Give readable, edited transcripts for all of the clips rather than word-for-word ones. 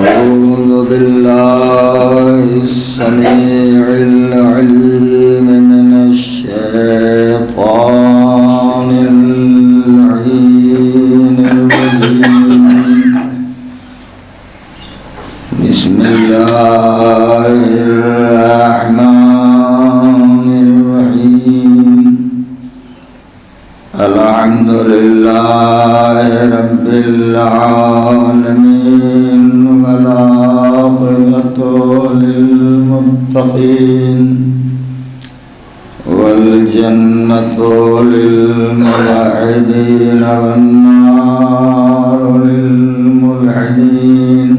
أعوذ بالله السميع العليم من الشيطان اللعين الرجيم. بسم الله الرحمن الرحيم. الحمد لله رب العالمين والعاقبة للمتقين والجنة للموحدين والنار للملحدين.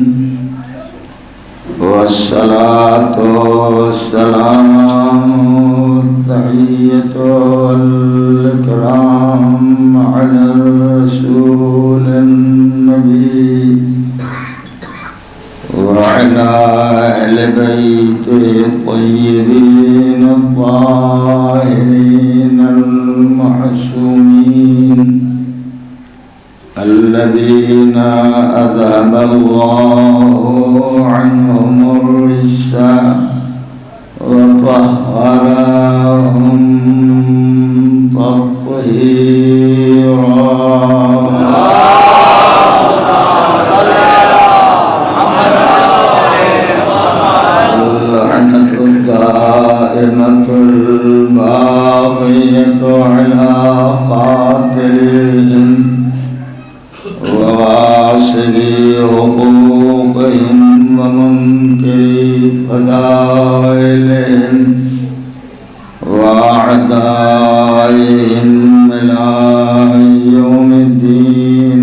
والصلاة والسلام والتحية والإكرام على الرسول النبي وعلى أهل بيته الطيبين الطاهرين المعصومين الذين أذهب الله عنهم الرجس وطهرهم تطهيرا. اللعنة الدائمة الباقية على قاتلهم وغاصبي حقوقهم ومنكري فضائلهم وأعدائهم إلى يوم الدين.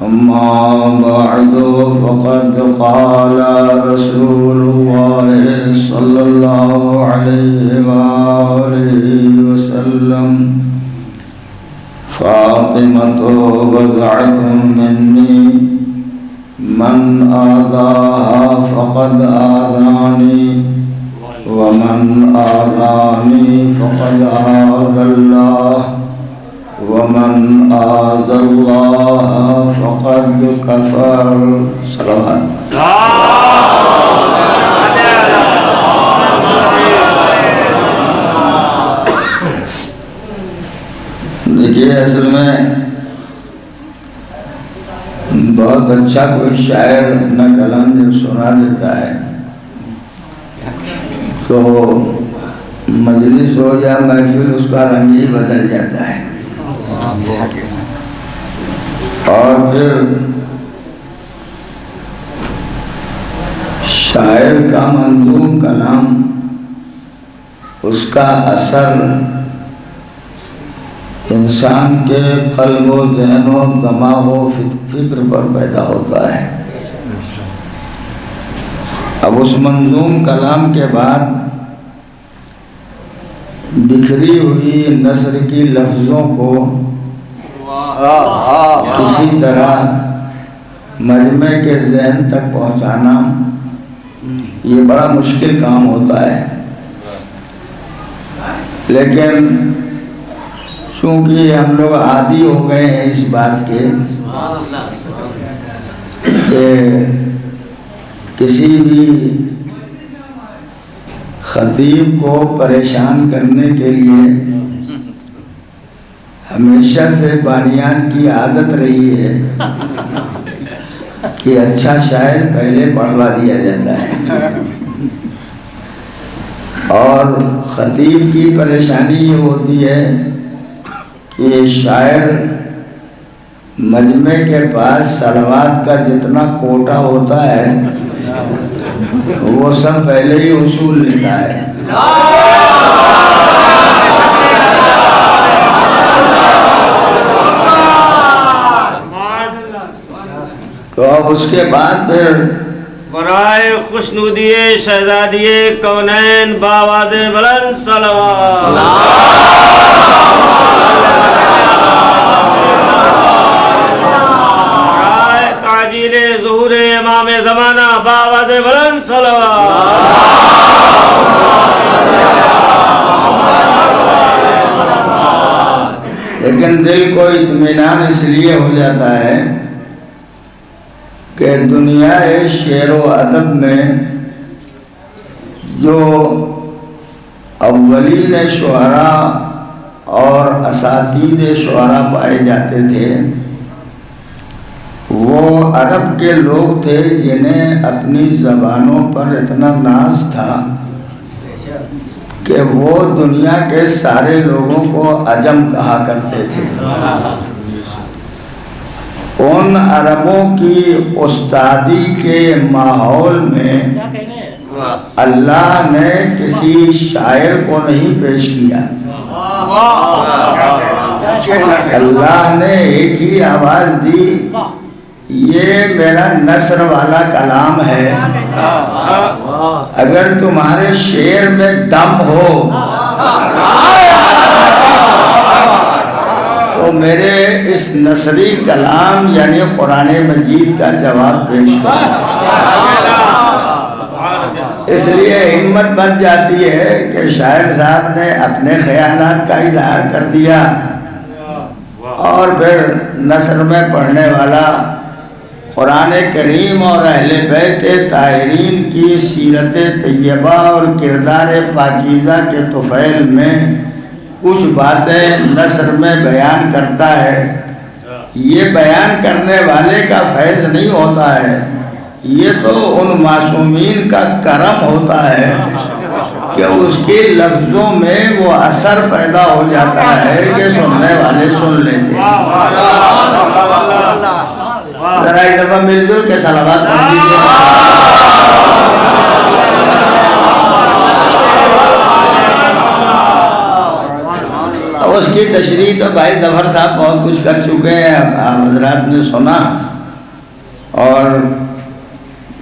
أما بعد فقد قال رسول الله صلى الله عليه وآله وسلم: فاطمة بضعة مني من آذاها فقد آذاني ومن آذاني فقد آذى الله ومن آذى الله فقد كفر. صلوات. دیکھیے، اصل میں بہت اچھا کوئی شاعر اپنا کلام جب سنا دیتا ہے تو مجلس ہو یا محفل اس کا رنگ ہی بدل جاتا ہے. اور پھر شاعر کا منظوم کلام، اس کا اثر انسان کے قلب و ذہن و دماغ و فکر پر پیدا ہوتا ہے. اب اس منظوم کلام کے بعد بکھری ہوئی نثر کی لفظوں کو کسی طرح مجمع کے ذہن تک پہنچانا یہ بڑا مشکل کام ہوتا ہے. لیکن چونکہ ہم لوگ عادی ہو گئے ہیں اس بات کے کہ کسی بھی خطیب کو پریشان کرنے کے لیے ہمیشہ سے بانیان کی عادت رہی ہے کہ اچھا شاعر پہلے پڑھوا دیا جاتا ہے. اور خطیب کی پریشانی یہ ہوتی ہے کہ شاعر مجمع کے پاس صلوات کا جتنا کوٹا ہوتا ہے وہ سب پہلے ہی اصول لیتا ہے. تو اب اس کے بعد پھر برائے خوشنودیے شہزادیے کونین باواز بلند صلوات. برائے تعجیل ظہور امام زمانہ باواز بلند صلوات. لیکن دل کو اطمینان اس لیے ہو جاتا ہے کہ دنیا شعر و ادب میں جو اولین شعراء اور اساتید شعراء پائے جاتے تھے وہ عرب کے لوگ تھے جنہیں اپنی زبانوں پر اتنا ناز تھا کہ وہ دنیا کے سارے لوگوں کو عجم کہا کرتے تھے۔ ان عربوں کی استادی کے ماحول میں اللہ نے کسی شاعر کو نہیں پیش کیا، اللہ نے ایک ہی آواز دی، یہ میرا نثر والا کلام ہے، اگر تمہارے شعر میں دم ہو تو میرے اس نثری کلام یعنی قرآن مجید کا جواب پیش کرو۔ اس لیے ہمت بن جاتی ہے کہ شاعر صاحب نے اپنے خیالات کا اظہار کر دیا اور پھر نثر میں پڑھنے والا قرآن کریم اور اہل بیت طاہرین کی سیرت طیبہ اور کردار پاکیزہ کے طفیل میں کچھ باتیں نثر میں بیان کرتا ہے۔ یہ بیان کرنے والے کا فیض نہیں ہوتا ہے، یہ تو ان معصومین کا کرم ہوتا ہے کہ اس کے لفظوں میں وہ اثر پیدا ہو جاتا ہے کہ سننے والے سن لیتے ہیں۔ ذرا ایک دفعہ مل جل کے صلوات پڑھ دیجیے۔ اس کی تشریح تو بھائی ظفر صاحب بہت کچھ کر چکے ہیں، آپ حضرات نے سنا، اور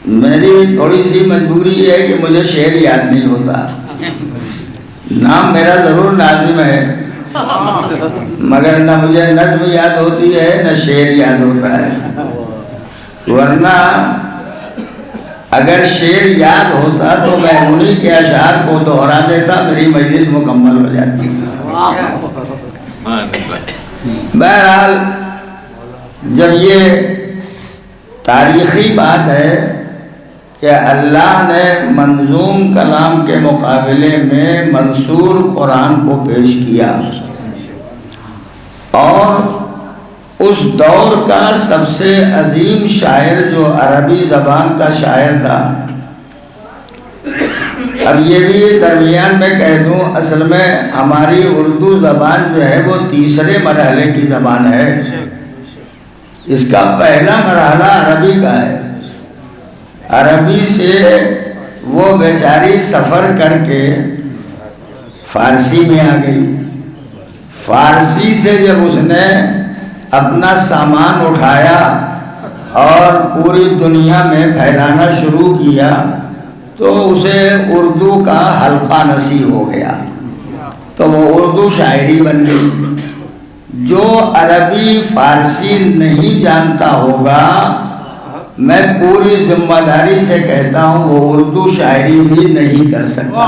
میری تھوڑی سی مجبوری ہے کہ مجھے شعر یاد نہیں ہوتا۔ نام میرا ضرور ناظم ہے مگر نہ مجھے نظم یاد ہوتی ہے نہ شعر یاد ہوتا ہے، ورنہ اگر شعر یاد ہوتا تو میں انہی کے اشعار کو دہرا دیتا، میری مجلس مکمل ہو جاتی۔ بہرحال جب یہ تاریخی بات ہے کہ اللہ نے منظوم کلام کے مقابلے میں منثور قرآن کو پیش کیا، اور اس دور کا سب سے عظیم شاعر جو عربی زبان کا شاعر تھا، اب یہ بھی درمیان میں کہہ دوں، اصل میں ہماری اردو زبان جو ہے وہ تیسرے مرحلے کی زبان ہے، اس کا پہلا مرحلہ عربی کا ہے۔ عربی سے وہ بیچاری سفر کر کے فارسی میں آ گئی، فارسی سے جب اس نے اپنا سامان اٹھایا اور پوری دنیا میں پھیلانا شروع کیا تو اسے اردو کا حلقہ نصیب ہو گیا، تو وہ اردو شاعری بن گئی۔ جو عربی فارسی نہیں جانتا ہوگا، میں پوری ذمہ داری سے کہتا ہوں وہ اردو شاعری بھی نہیں کر سکتا۔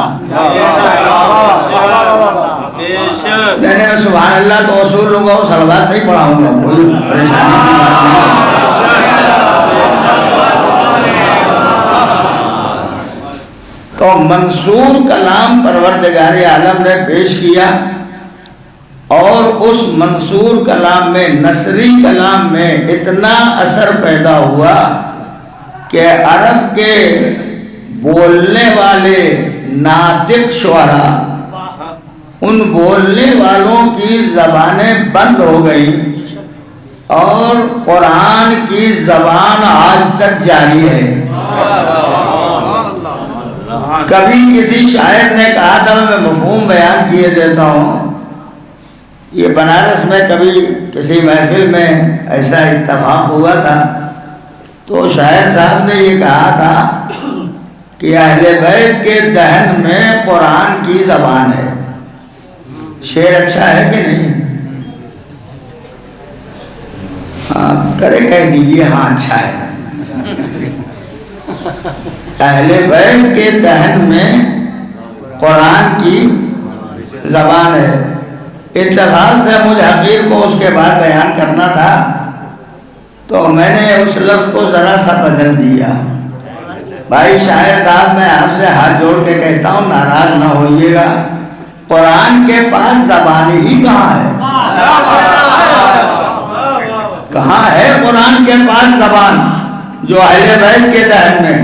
میں سبحان اللہ تو اصول لوں گا اور صلوات نہیں پڑھاؤں گا، کوئی پریشانی کی بات نہیں۔ تو منصور کلام پروردگار عالم نے پیش کیا، اور اس منصور کلام میں نثری کلام میں اتنا اثر پیدا ہوا کہ عرب کے بولنے والے ناطق شعراء، ان بولنے والوں کی زبانیں بند ہو گئیں، اور قرآن کی زبان آج تک جاری ہے۔ کبھی کسی شاعر نے کہا تھا، میں مفہوم بیان کیے دیتا ہوں، یہ بنارس میں کبھی کسی محفل میں ایسا اتفاق ہوا تھا، تو شاعر صاحب نے یہ کہا تھا کہ اہل بیت کے دہن میں قرآن کی زبان ہے۔ شعر اچھا ہے کہ نہیں؟ ہاں کرے کہہ دیجئے ہاں اچھا ہے۔ اہل بیت کے دہن میں قرآن کی زبان ہے۔ اتفاق سے مجھ حقیر کو اس کے بعد بیان کرنا تھا تو میں نے اس لفظ کو ذرا سا بدل دیا. بھائی شاعر صاحب میں آپ سے ہاتھ جوڑ کے کہتا ہوں ناراض نہ ہوئیے گا, قرآن کے پاس زبان ہی کہاں ہے؟ کہاں ہے قرآن کے پاس زبان؟ جو اہل بیت کے دہن میں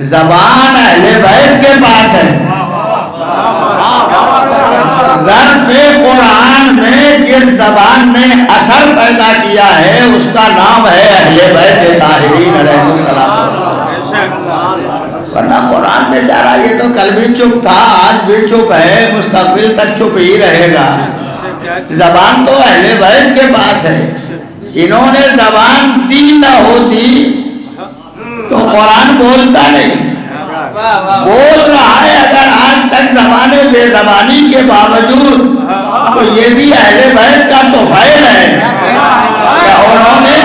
زبان اہل بیت کے پاس ہے. ظرف قرآن میں جس زبان نے اثر پیدا کیا ہے اس کا نام ہے اہل بیت طاہرین علیہ السلام. ورنہ قرآن بیچارہ یہ تو کل بھی چپ تھا, آج بھی چپ ہے, مستقبل تک چپ ہی رہے گا. زبان تو اہل بیت کے پاس ہے. انہوں نے زبان دی نہ ہوتی تو قرآن بولتا نہیں. بول رہا ہے اگر آج تک زبان بے زبانی کے باوجود, تو یہ بھی اہل بیت کا توفیل ہے کہ انہوں نے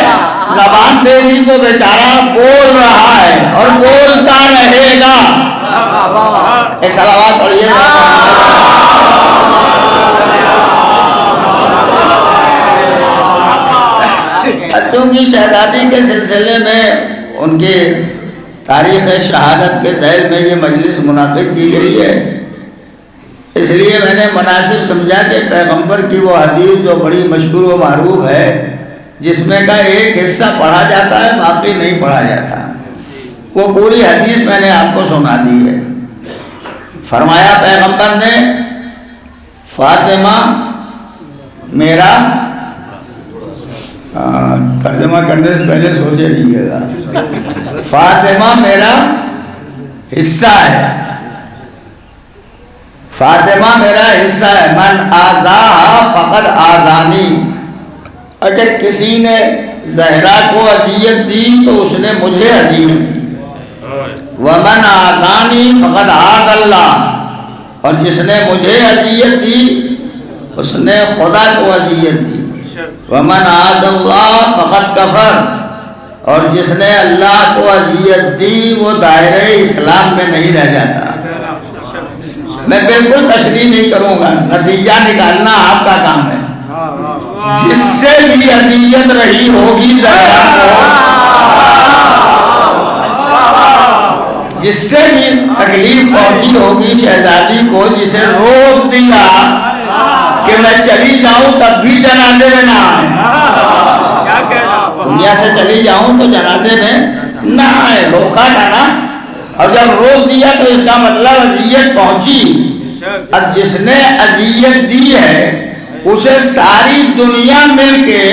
زبان دے دی تو بیچارہ بول رہا ہے اور بولتا رہے گا. ایک صلوات پڑھیے. بچوں کی شہزادی کے سلسلے میں ان کی تاریخ شہادت کے ذیل میں یہ مجلس منعقد کی گئی ہے, اس لیے میں نے مناسب سمجھا کہ پیغمبر کی وہ حدیث جو بڑی مشہور و معروف ہے, جس میں کا ایک حصہ پڑھا جاتا ہے باقی نہیں پڑھا جاتا, وہ پوری حدیث میں نے آپ کو سنا دی ہے. فرمایا پیغمبر نے, فاطمہ میرا, ترجمہ کرنے سے پہلے سوچے رہیے گا, فاطمہ میرا حصہ ہے, فاطمہ میرا حصہ ہے. من آذاہا فقد آذانی, اگر کسی نے زہرا کو اذیت دی تو اس نے مجھے اذیت دی. ومن آذانی فقد آذ اللہ, اور جس نے مجھے اذیت دی اس نے خدا کو اذیت دی. ومن آذ اللہ فقد کفر, اور جس نے اللہ کو اذیت دی وہ دائرہ اسلام میں نہیں رہ جاتا. میں بالکل تشریح نہیں کروں گا, نتیجہ نکالنا آپ کا کام ہے. جس سے بھی اذیت رہی ہوگی زہرا کو, جس سے بھی تکلیف پہنچی ہوگی شہزادی کو, جسے روک دیا کہ میں چلی جاؤں تب بھی جنازے میں نہ آئے, دنیا سے چلی جاؤں تو جنازے میں نہ آئے, روکا تھا نا, اور جب روک دیا تو اس کا مطلب اذیت پہنچی. اب جس نے اذیت دی ہے اسے ساری دنیا مل کے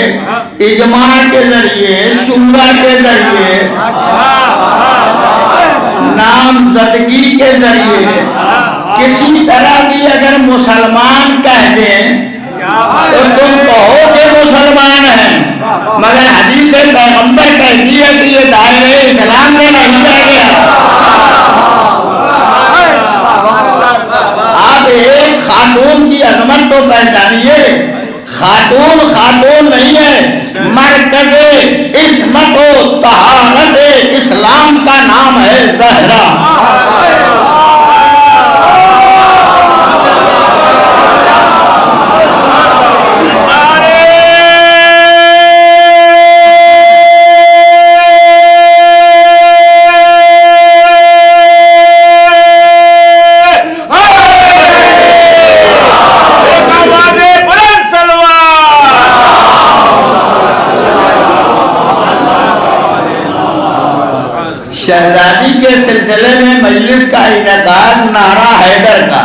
اجماع کے ذریعے, شورا کے ذریعے, نامزدگی کے ذریعے کسی طرح بھی اگر مسلمان کہہ دیں تو تم کہو کہ مسلمان ہیں, مگر حدیث پیغمبر کہتی ہے کہ یہ دائرہ اسلام میں نہیں رہ گیا. آپ ایک خاتون کی عظمت تو پہچانیے, خاتون خاتون نہیں ہے, مرکز عصمت و طہارت اسلام کا نام ہے زہرا. شہزادی کے سلسلے میں مجلس کا انعقاد نعرہ حیدر کا,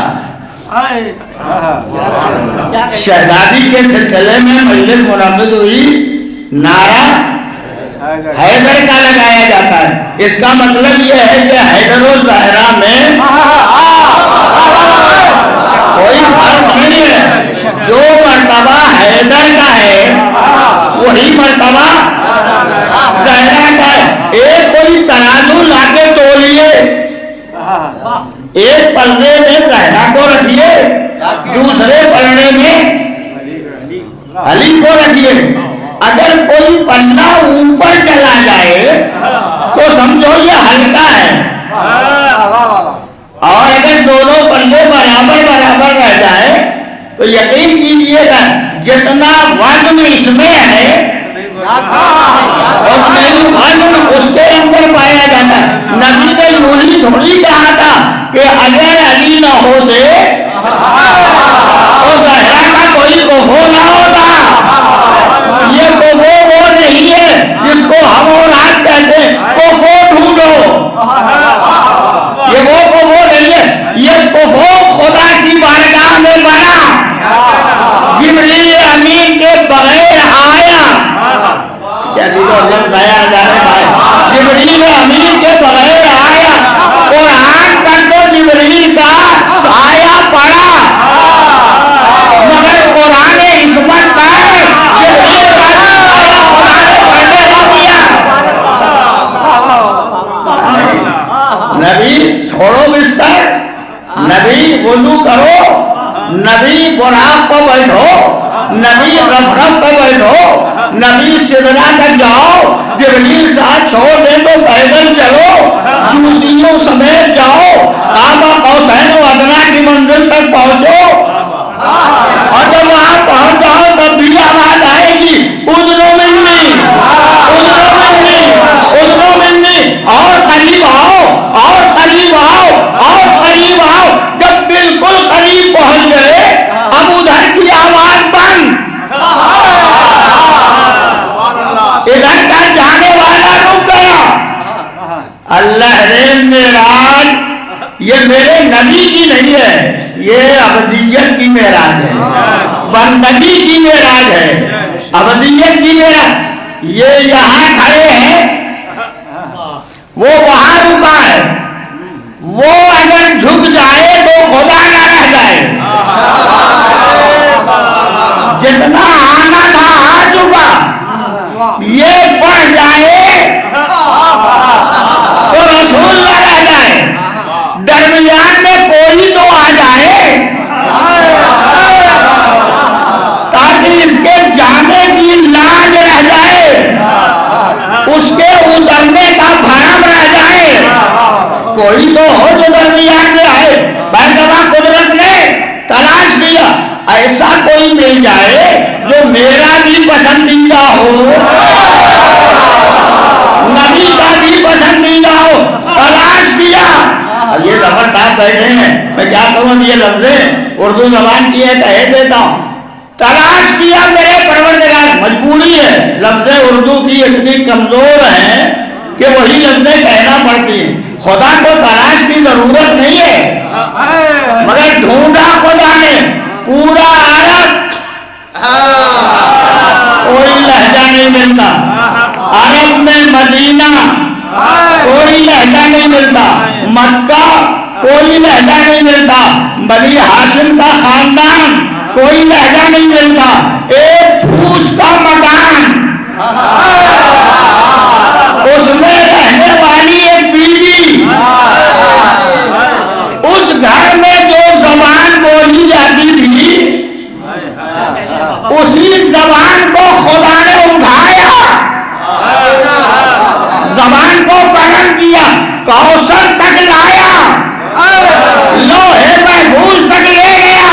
شہزادی کے سلسلے میں مجلس منعقد ہوئی, نعرہ حیدر کا لگایا جاتا ہے. اس کا مطلب یہ ہے کہ حیدر و زہرا میں کوئی فرق نہیں ہے. جو مرتبہ حیدر کا ہے وہی مرتبہ زہرا کا ہے. ایک کوئی ترازو لا کے تولیے, ایک پلڑے میں زہرا کو رکھیے, دوسرے پلڑے میں علی کو رکھیے. اگر کوئی پلڑا اوپر چلا جائے تو سمجھو یہ ہلکا ہے, اور اگر دونوں پلڑے برابر برابر رہ جائے تو یقین کیجیے گا جتنا وزن اس میں ہے اور نہیں معلوم اس کے اندر پایا جاتا ہے. نبی نے یوں ہی تھوڑی کہا تھا کہ اگر علی نہ ہوتے تو زہرا کا کوئی کفو نہ ہوتا. یہ کفو وہ نہیں ہے جس کو ہم اور آج کہتے ہیں کفو ڈھونڈو. یہ وہ کفو نہیں ہے. یہ کفو خدا کی بارگاہ میں بنا, جبریل امین کے بغیر آیا. کیا دیدو لفظ آیا جانے بھائی, جبریل امین کے بغیر آیا. قرآن پر تو جبریل کا سایہ پڑا, مگر قرآن عصمت پر جبریل کا سایہ خدا نے پڑھنے نہ دیا. نبی چھوڑو بستر, نبی وضو کرو, نبی براق پہ بیٹھو, نبی رفرف پہ بیٹھو, نبی سدرا تک جاؤ, جبریل ساتھ چھوڑ دے تو پیدل چلو, جوتیوں سمیت جاؤ, قاب قوسین و ادنیٰ کی منزل تک پہنچو, اور جب وہاں پہنچ جاؤ تب بھی آواز آئے گی اذنو منی, اذنو منی, اذنو منی, اور قریب آؤ, اور قریب آؤ, اور قریب آؤ. جب بالکل قریب پہنچ گئے اب ادھر کی آواز بند, ادھر کا جانے والا رک گیا. اللہ نے معراج یہ میرے نبی کی نہیں ہے, یہ ابدیت کی معراج ہے, بندگی کی معراج ہے, ابدیت کی معراج. یہ یہاں کھڑے ہیں, وہ وہاں رکا ہے, وہ اگر جھک جائے تو خدا نہ رہ جائے. جتنا آنا تھا آ چکا, یہ بڑھ جائے تو رسول نہ رہ جائے. درمیان میں کوئی تو آ جائے تاکہ اس کے جانے کی لاج رہ جائے, اس کے اترنے کا بھرم رہ جائے. کوئی تو ہو جو درمیان میں آئے. بیدبا قدرت نے تلاش کیا ایسا کوئی مل جائے جو میرا بھی پسندیدہ ہو, نبی کا بھی پسندیدہ ہو. تلاش کیا. اب یہ ظفر صاحب بیٹھے ہیں, میں کیا کروں, یہ لفظیں اردو زبان کی ہے کہہ دیتا ہوں. تلاش کیا میرے پروردگار, مجبوری ہے, لفظیں اردو کی اتنی کمزور ہیں کہ وہی لفظیں کہنا پڑتی ہیں. خدا کو تلاش کی ضرورت نہیں ہے, مگر ڈھونڈا خدا نے پورا عرب, کوئی لہجہ نہیں ملتا. عرب میں مدینہ کوئی لہجہ نہیں ملتا, مکہ کوئی لہجہ نہیں ملتا, بنی ہاشم کا خاندان کوئی لہجہ نہیں ملتا, ایک پھوس کا مکان, اس میں رہنے والی ایک بیوی, اس گھر میں جو زبان بولی جاتی تھی اسی زبان کو خدا نے اٹھایا, زبان کو بلند کیا, کوثر تک لایا, لوہے محفوظ تک لے گیا,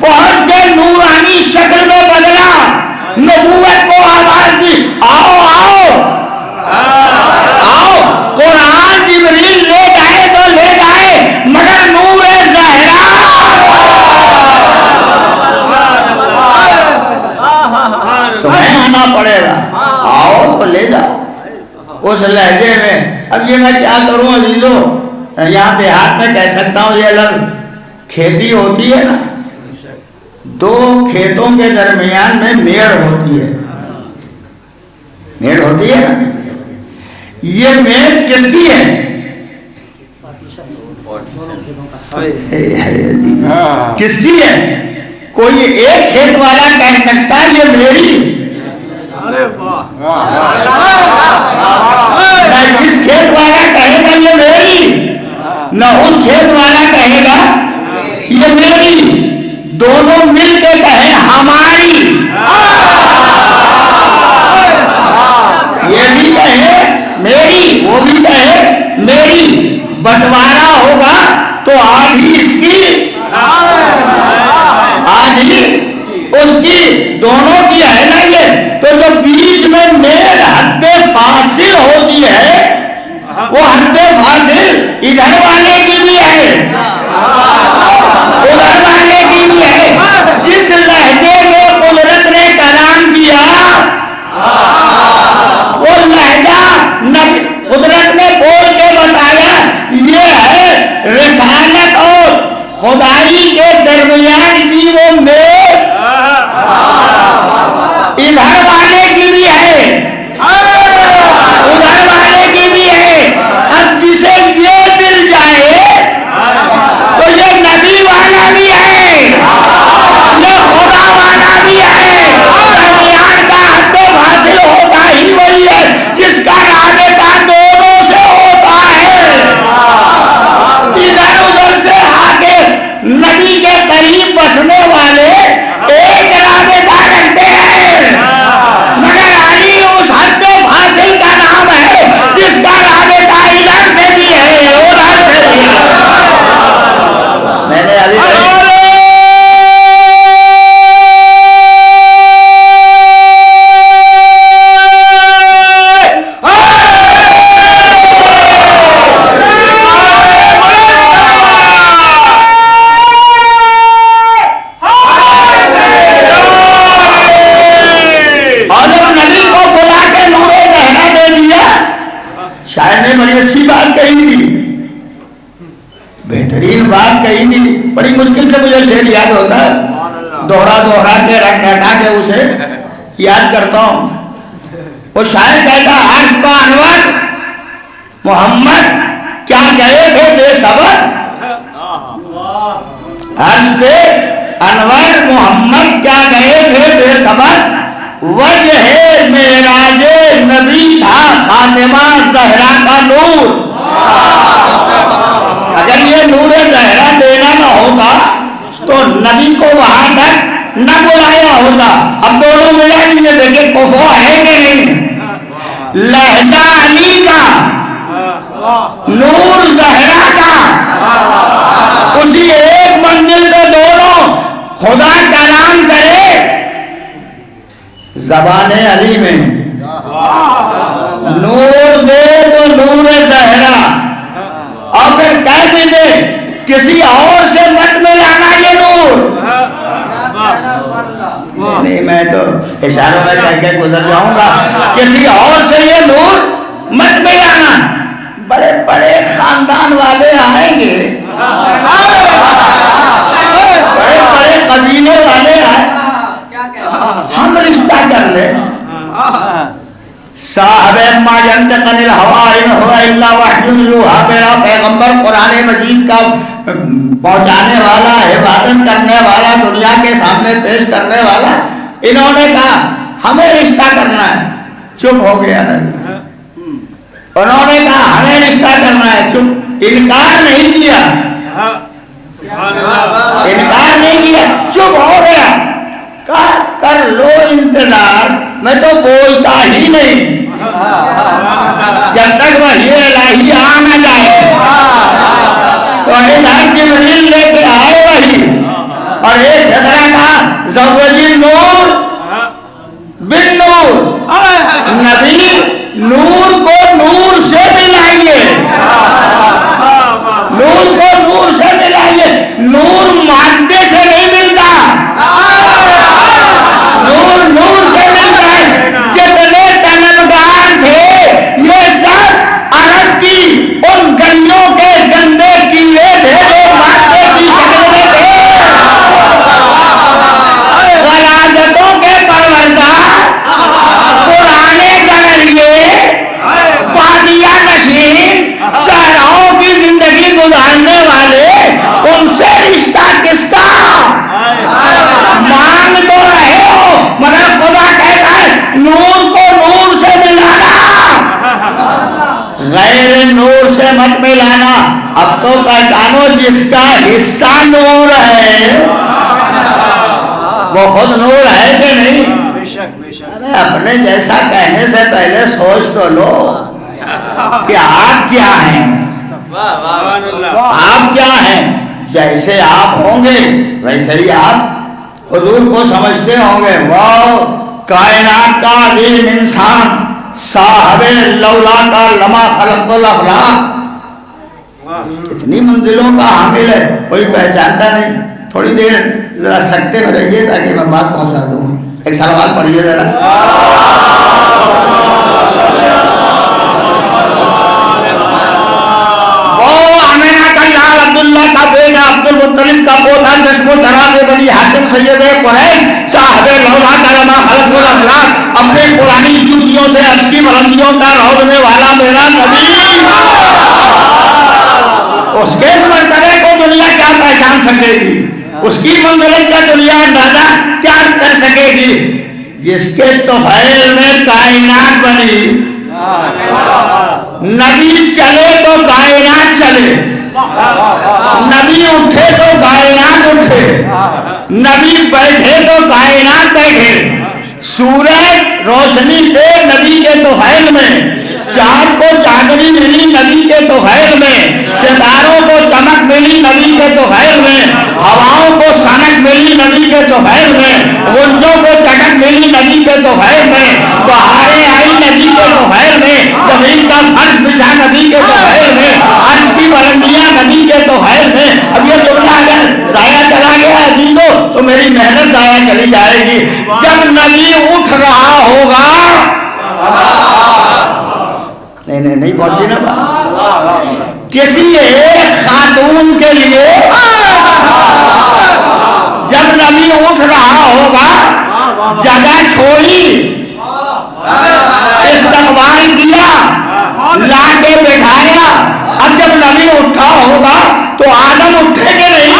پہنچ کے نورانی شکل میں بدلا, نبوت کو آواز دی آؤ آؤ آؤ. قرآن جبریل لے جائے تو لے جائے, مگر نور زہرا تمہیں آنا پڑے گا. آؤ تو لے جاؤ اس لہجے میں. اب یہ میں کیا کروں عزیزو, یہاں دیہات میں کہہ سکتا ہوں یہ لفظ, کھیتی ہوتی ہے نا, دو کھیتوں کے درمیان میں میڑ ہوتی ہے, میڑ ہوتی ہے نا, یہ میڑ کس کی ہے, کس کی ہے. کوئی ایک کھیت والا کہہ سکتا ہے یہ میری, نہ اس کھیت والا کہے گا یہ میری, نہ اس کھیت والا کہے گا یہ میری, دونوں مل کے کہیں ہماری. یہ بھی کہے میری, وہ بھی کہے میری, بٹوارا ہوگا تو آدھی اس کی آدھی اس کی, دونوں کی ہے نا یہ. تو جو بیچ میں میل حد فاصل ہوتی ہے وہ حد فاصل ادھر والے کی بھی ہے ادھر والے کی بھی ہے. جس لہجے میں قدرت نے کلام کیا وہ لہجہ قدرت نے بول کے بتایا یہ ہے رسالت اور خدائی کے درمیان کی وہ میل. ادھر والے کی بھی ہے ادھر والے کی بھی ہے. اب جسے یہ مل جائے تو یہ نبی والا بھی ہے یہ خدا والا بھی ہے. درمیان کا حد حاصل ہوتا ہی وہی ہے جس کا رابطہ دونوں سے ہوتا ہے. ادھر ادھر سے آگے نبی کے قریب بسنے والے ایک رابطہ رکھتے ہیں مگر علی اس حد فاصل کا نام ہے جس کا رابطہ ادھر سے بھی ہے ادھر سے بھی ہے. میں نے ابھی بڑی اچھی بات کہی تھی بہترین بات کہی تھی. بڑی مشکل سے مجھے شعر یاد ہوتا ہے دوہرا کے رٹا کے اسے یاد کرتا ہوں. وہ شاعر کہتا عرش پہ انور محمد کیا گئے تھے بے صبر. عرش پہ انور محمد کیا گئے تھے بے صبر. وجہ معراج نبی تھا فاطمہ زہرا کا نور. اگر یہ نور زہرا دینا نہ ہوتا تو نبی کو وہاں تک نہ بلایا ہوتا. اب دونوں ملا لیجیے دیکھیں کفو ہے کہ نہیں. لہجہ علی کا نور زہرا کا اسی ایک منزل پہ دونوں. خدا کلام کرے زبان علی میں نور دے تو نور زہرا اور پھر کہہ بھی دے کسی اور سے مت ملانا یہ نور. نہیں میں تو اشاروں میں کہہ کے گزر جاؤں گا کسی اور سے یہ نور مت ملانا. بڑے بڑے خاندان والے آئیں گے بڑے بڑے قبیلے والے آئیں ہم رشتہ کر لیں. صاحب ما ينطق عن الهوى ان هو الا وحی یوحی. میرا پیغمبر قرآن مجید کا پہنچانے والا حفاظت کرنے والا دنیا کے سامنے پیش کرنے والا. انہوں نے کہا ہمیں رشتہ کرنا ہے. چپ ہو گیا نبی. انہوں نے کہا ہمیں رشتہ کرنا ہے. چپ. انکار نہیں کیا انکار نہیں کیا چپ ہو گیا. کہا کر لو انتظار میں تو بولتا ہی نہیں جب تک وحی الہی آ نہ جائے. تو ادھر جبریل لے کے آئے وحی اور ایک جگہ کا زوجی نور بن نور. نبی نور کو نور سے ملائیے نور کو نور سے ملائیے. نور مادے سے نہیں ملتا نور نور سے ملتا ہے. جتنے طلبگار تھے یہ سب عرب کی ان گلیوں کے گندے کیڑے تھے جو مادے کی شکل میں تھے. ولادتوں کے پروردگار پرانے گلریے بادیہ نشین صحراؤں کی زندگی گزارنے والے ان سے رشتہ کس کا. مانگ تو رہے ہو مگر خدا کہتا ہے نور کو نور سے ملانا غیر نور سے مت ملانا. اب تو پہچانو جس کا حصہ نور ہے وہ خود نور ہے کہ نہیں. اپنے جیسا کہنے سے پہلے سوچ تو لو کہ آپ کیا ہیں. آپ کیا ہیں. جیسے آپ ہوں گے ویسے ہی آپ حضور کو سمجھتے ہوں گے. واہ کائنات کا عظیم انسان صاحب لولا کا لما خلق الافلاق کتنی منزلوں کا حامل ہے، کوئی پہچانتا نہیں. تھوڑی دیر ذرا سکتے میں رہیے تاکہ میں بات پہنچا دوں. ایک صلوات پڑھیے ذرا. وہ آمینہ کا لال عبداللہ کا بیٹا عبد المطلب کا پوتا جسم و دراز بنی ہاشم سید قریش صاحب لولا کا لما خلق الافلاق اپنے پرانی جوتیوں سے عرش کی بلندیوں کا روڑنے والا میرا نبی، اس کے مرتبے کو دنیا کیا پہچان سکے گی، اس کی منزلت کا دنیا اندازہ کیا کر سکے گی؟ جس کے طفیل میں کائنات بنی. نبی چلے تو کائنات چلے، نبی اٹھے تو کائنات اٹھے، نبی بیٹھے تو کائنات بیٹھے. سورج روشنی دے نبی کے طفیل میں، چاند کو چاندنی ملی نبی کے طفیل میں، ستاروں کو چمک ملی نبی کے طفیل میں، ہواؤں کو سنک ملی نبی کے طفیل میں، غنچوں کو چٹک ملی نبی کے طفیل میں، بہاریں آئی نبی کے طفیل میں، زمین کا فرش بچھا نبی کے طفیل میں، عرش کی بلندیاں نبی کے طفیل میں. اب یہ جملہ اگر ضائع چلا گیا عزیزو تو میری محنت ضائع چلی جائے گی. جب نبی اٹھ رہا ہوگا، نہیں پہنچی نا بات. کسی ایک خاتون کے لیے جب نبی اٹھ رہا ہوگا، جگہ چھوڑی، استقبال کیا، لا کے بٹھایا. اب جب نبی اٹھا ہوگا تو آدم اٹھے کہ نہیں،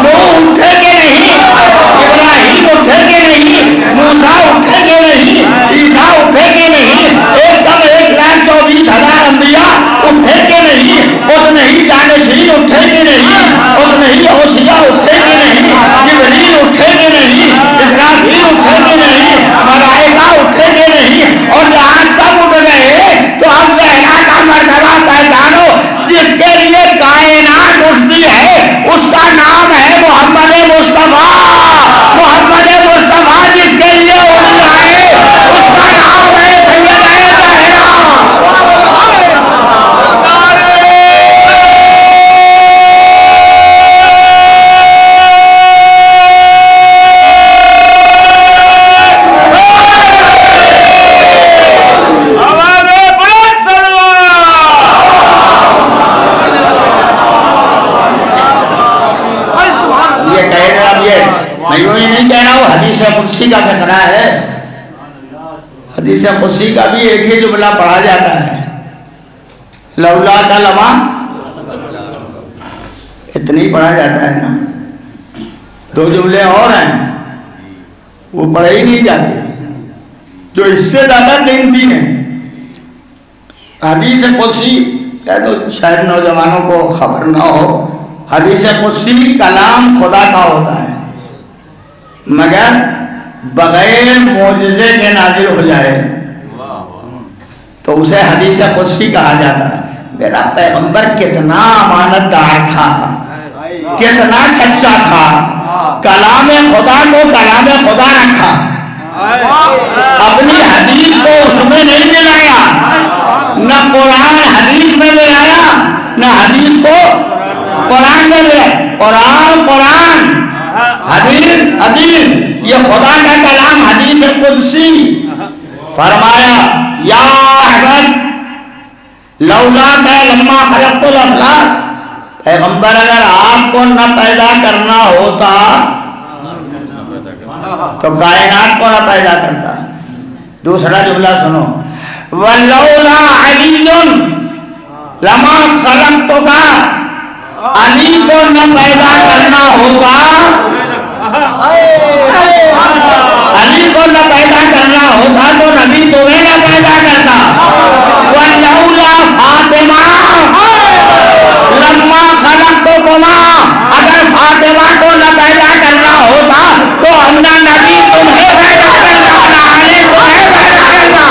نوح اٹھے کہ نہیں، ابراہیم اٹھے کہ نہیں، موسیٰ اٹھے کہ نہیں، عیسیٰ اٹھے کہ نہیں، ایک دم 1,24,000 انبیاء اٹھے کہ نہیں، اتنے ہی جانشین اٹھے کہ نہیں، اتنے ہی اوصیاء اٹھے کہ نہیں، جبریل اٹھے کہ نہیں، اسرافیل اٹھے کہ نہیں، ملائکہ اٹھے کہ نہیں. اور جہاں سب اٹھ گئے تو اب زہرا کا مرتبہ پہچانو. جس کے لیے کائنات اٹھتی ہے اس کا نام ہے محمد مصطفیٰ. محمد مصطفیٰ جس کے لیے اٹھ جائے اس کا نام ہے سیدہ زہرا. میں یوں ہی نہیں کہہ رہا ہوں، حدیث قدسی کا ذکر ہے. حدیث قدسی کا بھی ایک ہی جملہ پڑھا جاتا ہے، لولا کا لما، اتنی پڑھا جاتا ہے نا. دو جملے اور ہیں وہ پڑھے ہی نہیں جاتے جو اس سے زیادہ قیمتی ہیں. حدیث قدسی کہہ دو، شاید نوجوانوں کو خبر نہ ہو، حدیث قدسی کلام خدا کا ہوتا ہے مگر بغیر معجزے کے نازل ہو جائے تو اسے حدیث قدسی کہا جاتا ہے. میرا پیغمبر کتنا امانت دار تھا، کتنا سچا تھا، کلام خدا کو کلام خدا رکھا، اپنی حدیث کو اس میں نہیں ملایا، نہ قرآن حدیث میں ملایا، نہ حدیث کو قرآن میں ملایا. قرآن حدیث حدیث، یہ خدا کا کلام حدیث قدسی. فرمایا یا احمد لولا کا لما خلقت الافلاق، پیغمبر اگر آپ کو نہ پیدا کرنا ہوتا تو کائنات کو نہ پیدا کرتا. دوسرا جملہ سنو، ولولا علی لما خلقتک، علی کو نہ پیدا کرنا ہوگا، علی کو نہ پیدا کرنا ہوتا تو نبی تمہیں نہ پیدا کرتا. ولولا فاطمہ لما خلقتکما، اگر فاطمہ کو نہ پیدا کرنا ہوتا تو ہم نہ نبی تمہیں پیدا کرتا نہ علی تمہیں پیدا کرتا.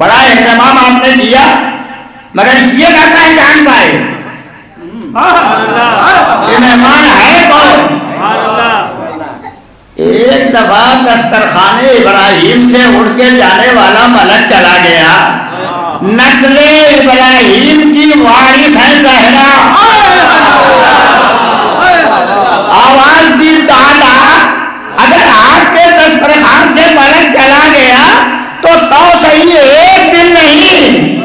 بڑا اہتمام آپ نے کیا، مگر یہ کہتا ہے جان پائے یہ مہمان ہے کون؟ ایک دفعہ دسترخوان ابراہیم سے اڑ کے جانے والا ملک چلا گیا، نسل ابراہیم کی وارث ہے زہرا، آواز دی دادا اگر آپ کے دسترخوان سے ملک چلا گیا تو صحیح ایک دن نہیں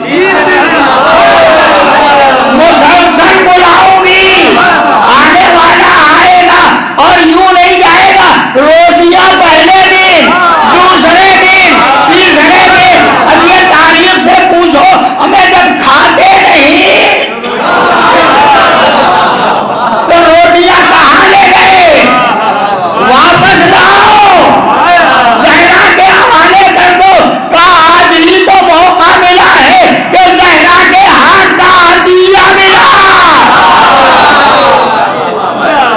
مسلسل بلاؤں گی، آنے والا آئے گا اور یوں نہیں جائے گا، روٹیاں پہلے دن، دوسرے دن، تیسرے دن، اب یہ تاریخ سے پوچھو ہمیں جب کھاتے نہیں تو روٹیاں کہاں لے گئے؟ واپس لاؤ، زہرا کے حوالے کر دو۔ کہا آج ہی تو موقع ملا ہے کہ زہرا کے ہاتھ کا عطیہ ملا،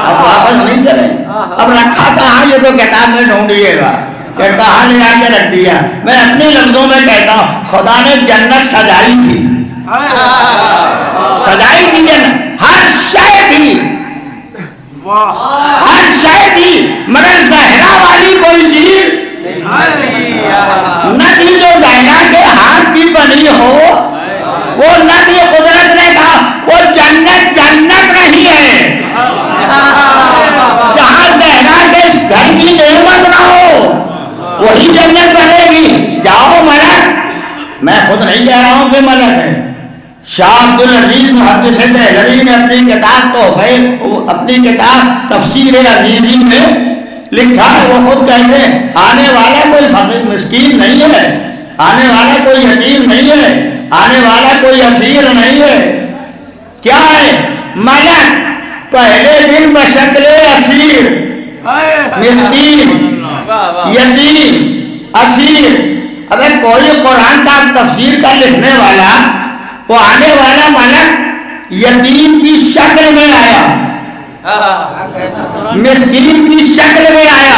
اب واپس نہیں کریں، اب رکھا کہاں یہ تو کتاب میں ڈھونڈیے گا کہ کہاں لے آ کے رکھ دیا۔ میں اپنے لفظوں میں کہتا ہوں خدا نے جنت سجائی تھی، سجائی تھی جنت، ہر شے تھی، ہر شے تھی، مگر زہرا والی کوئی چیز نہ تھی جو زہرا کے ہاتھ کی بنی ہو، وہ نہ تھی۔ قدرت نے کہا وہ جنت جنت نہیں ہے جہاں زہرا کے گھر کی نعمت نہ ہو، وہی جنت بنے گی۔ جاؤ ملک، میں خود نہیں کہہ رہا ہوں کہ ملک ہے، شاہ عبد العزیز محدث دہلوی نے اپنی کتاب تحفے، اپنی کتاب تفسیر عزیزی میں لکھا ہے، وہ خود کہتے ہیں آنے والا کوئی فقیر مسکین نہیں ہے، آنے والا کوئی یتیم نہیں ہے، آنے والا کوئی اسیر نہیں ہے، کیا ہے؟ ملک پہلے دن بشکل اسیر، مسکین، یتیم، اسیر۔ اگر کوئی قرآن کا تفسیر کا لکھنے والا، وہ آنے والا ملک یتیم کی شکل میں آیا، مسکین کی شکل میں آیا،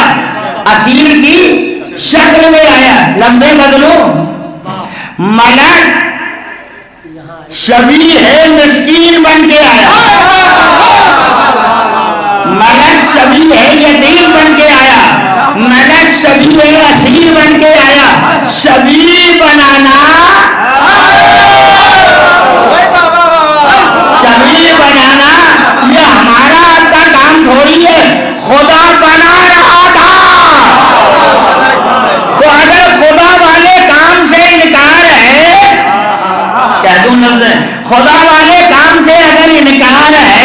اسیر کی شکل میں آیا، لمبے بدلو، ملک شبیہ ہے مسکین بن کے آیا، ملک شبیہ ہے یتیم بن کے آیا، ملک شبیہ ہے اسیر بن کے آیا۔ شبیہ بنانا، شبیہ بنانا یہ ہمارا آپ کا کام تھوڑی ہے، خدا بنا رہا تھا۔ تو اگر خدا والے کام سے انکار ہے، کہہ دوں لفظ ہے، خدا والے کام سے اگر انکار ہے،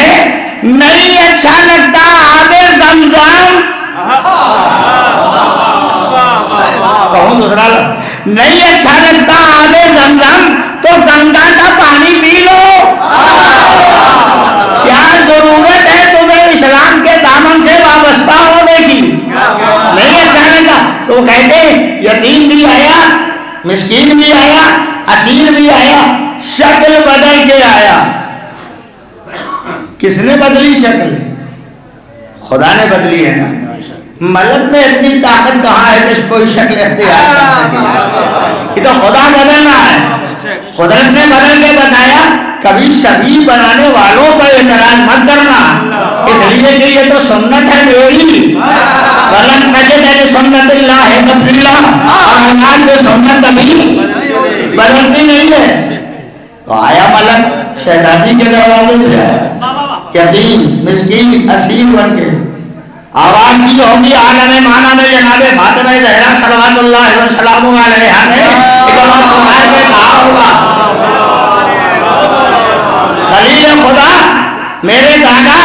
نہیں اچھا لگتا آب زمزم، کہوں دوسرا لفظ، نہیں اچھا لگتا آب زمزم تو گنگا کا پانی پی لو، کیا ضرورت ہے تمہیں اسلام کے دامن سے وابستہ ہونے کی؟ نہیں اچھا لگا تو کہتے یتیم بھی آیا، مسکین بھی آیا، اسیر بھی آیا، شکل بدل کے آیا۔ کس نے بدلی شکل؟ خدا نے بدلی ہے نا۔ ملک میں اتنی طاقت کہاں ہے کہ کوئی شکل اختیار کر سکے؟ یہ تو خدا بدلنا ہے، قدرت نے بدل کے بتایا۔ کبھی شبیہ بنانے والوں پر اعتراض مت کرنا، اس لیے کہ یہ تو سنت ہے میری، ولن تجد لسنت اللہ تبدیلا، اور اللہ کی سنت کبھی بدلتی نہیں ہے۔ تو آیا ملک شہزادی کے دروازے پہ آیا، یتیم، مسکین، اسیر بن کے، آواز کی ہوگی عالم مانا میں جناب فاطمہ زہرا صلوات اللہ وسلام علیہا نے اقبال پکار کے کہا ہوگا خلیل خدا میرے دادا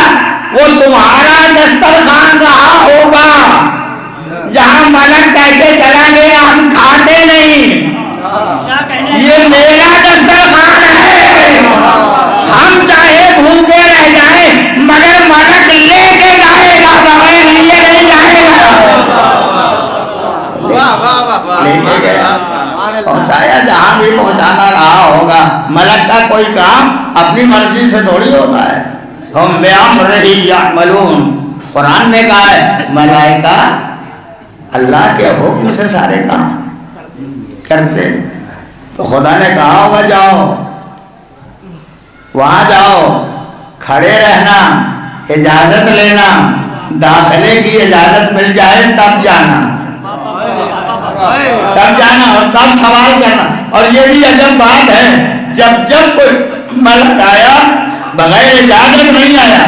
وہ تمہارا دسترخوان رہا ہوگا جہاں ملک کہہ کے چلا گیا ہم کھاتے نہیں، یہ میرا دسترخوان ہے، ہم چاہے بھوکے رہ جائیں مگر ملک لے کے جائے گا، بغیر لیے نہیں جائے گا۔ لے کے گیا، پہنچایا جہاں بھی پہنچانا رہا ہوگا۔ ملک کا کوئی کام اپنی مرضی سے تھوڑی ہوتا ہے، ہم بِأَمْرِهِ يَعْمَلُونَ، قرآن نے کہا ہے ملائکہ اللہ کے حکم سے سارے کام کرتے۔ تو خدا نے کہا ہوگا جاؤ وہاں جاؤ کھڑے رہنا اجازت لینا داخلے کی اجازت مل جائے تب جانا اور تب سوال کرنا. اور یہ بھی عجب بات ہے جب کوئی ملک آیا بغیر اجازت نہیں آیا.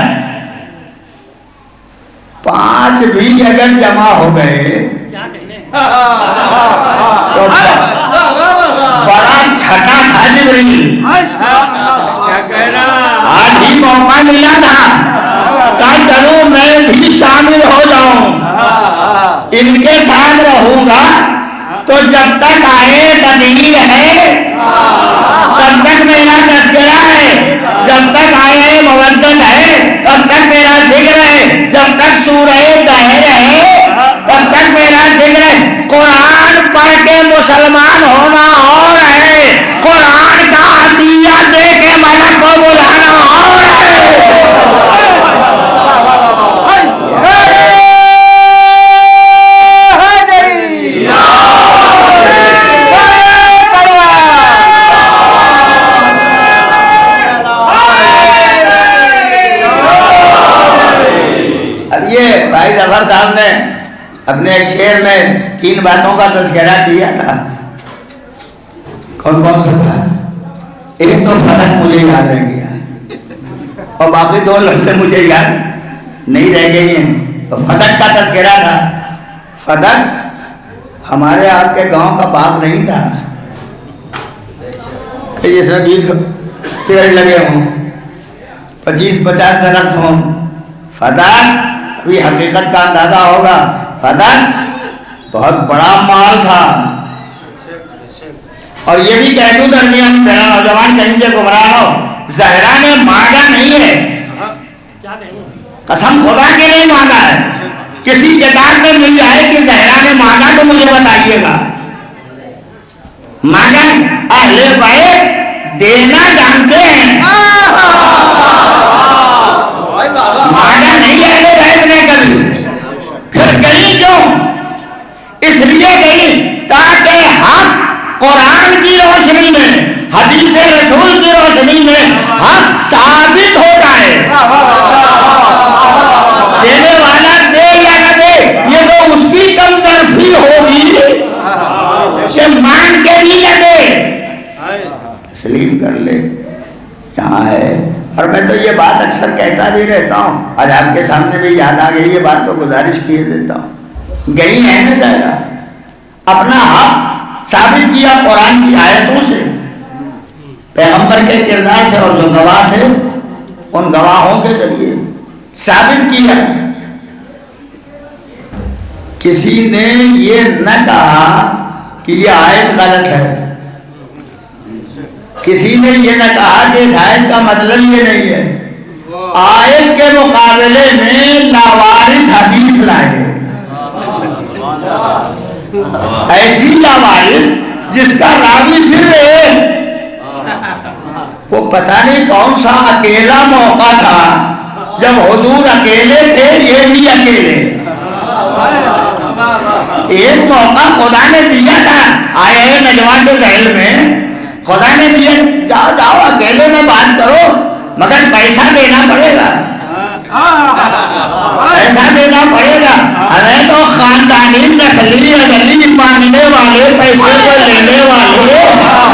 5 بھی اگر جمع ہو گئے تو بڑا چھٹا تھا جبریل. آج ہی موقع ملا تھا کہ چلوں میں بھی شامل ہو جاؤں ان کے ساتھ رہوں گا. تو جب تک آئے دلیل ہے تب تک میرا تذکرہ ہے, جب تک آئے مودت ہے تب تک میرا ذکر ہے, جب تک سورہ دہر ہے تب تک میرا ذکر ہے. قرآن پڑھ کے مسلمان ہونا اور ہے, قرآن کا عطیہ دے کے ملک کو بلانا اور ہے. بھائی ظفر صاحب نے اپنے ایک شعر میں 3 باتوں کا تذکرہ کیا تھا. کون کون سا تھا؟ ایک تو فتح مجھے یاد رہ گیا اور باقی 2 لفظ مجھے یاد نہیں رہ گئی ہیں. تو فتح کا تذکرہ تھا. فتح ہمارے آپ کے گاؤں کا باغ نہیں تھا کہ جس میں 20 پیڑ لگے ہوں, 25-50 درخت ہوں. فتح ابھی حقیقت کا اندازہ ہوگا. فتح بہت بڑا مال تھا. اور یہ بھی کہہ دوں درمیان میرا نوجوان کہیں سے گمراہ ہو, زہرا نے مانگا نہیں ہے, قسم خدا کے نہیں مانگا ہے. کسی کتاب میں مل جائے کہ زہرا نے مانگا تو مجھے بتائیے گا. مانگا اہل بیت دینا جانتے ہیں, مانگا نہیں اہل بیت نے کبھی. پھر گئی کیوں؟ اس لیے گئی تاکہ حق قرآن کی روشنی میں, حدیث رسول کی روشنی میں حق ثابت ہو جائے. دینے والا دے یا نہ دے یہ تو اس کی کم ظرفی ہوگی کہ مان کے بھی نہ دے, تسلیم کر لے. یہاں ہے. اور میں تو یہ بات اکثر کہتا بھی رہتا ہوں, آج آپ کے سامنے بھی یاد آ گئی یہ بات تو گزارش کیے دیتا ہوں. گئی ہے نا ظاہرہ, اپنا حق ثابت کیا قرآن کی آیتوں سے, پیغمبر کے کردار سے, اور جو گواہ تھے ان گواہوں کے ذریعے ثابت کیا. کسی نے یہ نہ کہا کہ یہ آیت غلط ہے, کسی نے یہ نہ کہا کہ اس آیت کا مطلب یہ نہیں ہے. آیت کے مقابلے میں لاوارث حدیث لائے, ایسی لاوارث جس کا راوی صرف ہے. وہ پتہ نہیں کون سا اکیلا موقع تھا جب حضور اکیلے تھے, یہ بھی اکیلے. ایک موقع خدا نے دیا تھا آئے نجوان کے ذہن میں, خدا نے دیا جاؤ جاؤ اکیلے میں بات کرو مگر پیسہ دینا پڑے گا, پیسہ دینا پڑے گا. ہمیں تو خاندانی نسلی ازلی مانگنے والے پیسے کو لینے والے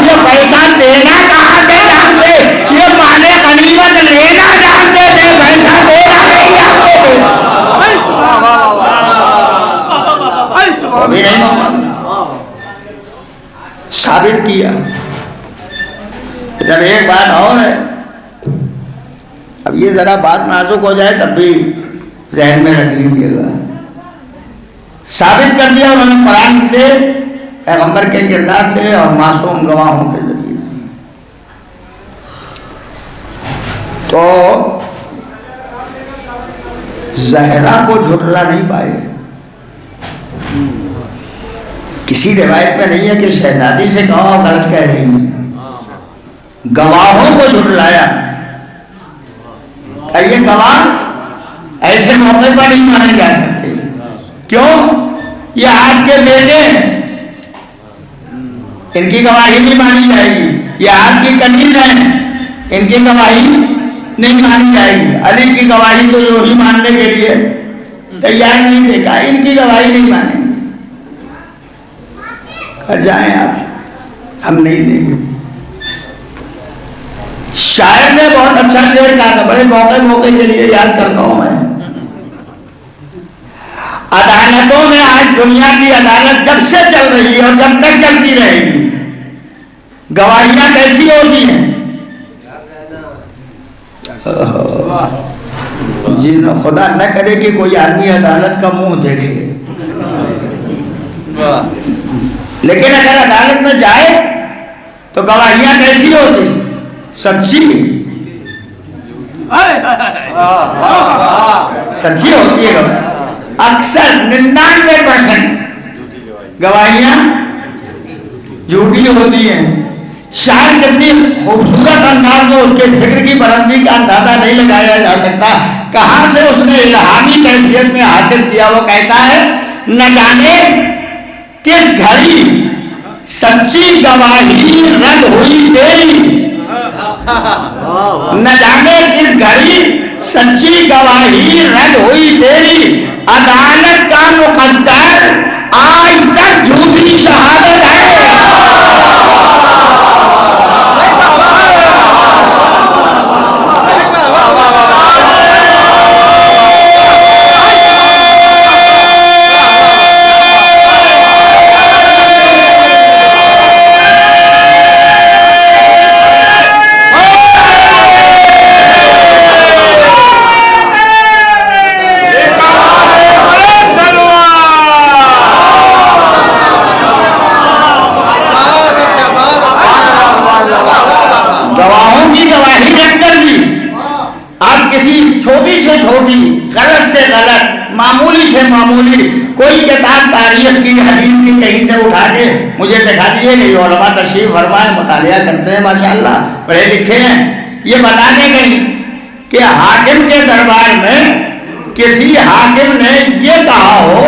یہ پیسہ دینا کہاں سے جانتے, یہ مال غنیمت لینا جانتے تھے, پیسہ دینا نہیں جانتے تھے. ثابت کیا. جب ایک بات اور ہے, اب یہ ذرا بات نازک ہو جائے تب بھی ذہن میں رکھ لیجیے گا. ثابت کر دیا انہوں نے قرآن سے, پیغمبر کے کردار سے اور معصوم گواہوں کے ذریعے. تو زہرا کو جھٹلا نہیں پائے. کسی روایت میں نہیں ہے کہ شہزادی سے کہا غلط کہہ رہی ہیں, گواہوں کو جھٹلایا. یہ گواہ ایسے موقع پر نہیں مانے جا سکتے. کیوں؟ یہ آپ کے بیٹے ہیں, ان کی گواہی نہیں مانی جائے گی. یہ آپ کی کنیز ہیں, ان کی گواہی نہیں مانی جائے گی. علی کی گواہی تو یوں ہی ماننے کے لیے تیار نہیں تھے, کہا ان کی گواہی نہیں مانیں گے. کر جائیں آپ, ہم نہیں دیں گے. شاعر نے بہت اچھا شعر کہا تھا, بڑے موقع کے لیے یاد کرتا ہوں میں. عدالتوں میں آج دنیا کی عدالت جب سے چل رہی ہے اور جب تک چلتی رہے گی, گواہیاں کیسی ہوتی ہیں. جی خدا نہ کرے کہ کوئی آدمی عدالت کا منہ دیکھے, لیکن اگر عدالت میں جائے تو گواہیاں کیسی ہوتی, سچی سچی ہوتی ہے. اکثر 99% گواہیاں جھوٹی ہوتی ہیں. شاعر کتنی خوبصورت انداز میں اس کے فکر کی بلندی کا اندازہ نہیں لگایا جا سکتا. کہاں سے اس نے الہامی کیفیت میں حاصل کیا. وہ کہتا ہے نہ جانے کس گھڑی سچی گواہی رد ہوئی تیری, نہ جانے کس گھڑی سچی گواہی رد ہوئی تیری, عدالت کا مقدر آج تک جھوٹی شہادت ہے. چھوٹی سے چھوٹی, غلط سے غلط, معمولی سے معمولی کوئی کتاب تاریخ کی, حدیث کی کہیں سے اٹھا کے مجھے دکھا دیے کہ یہ علماء تشریف فرمائے, مطالعہ کرتے ہیں ماشاءاللہ, پڑھے لکھے ہیں, یہ بتانے گئی کہ حاکم کے دربار میں کسی حاکم نے یہ کہا ہو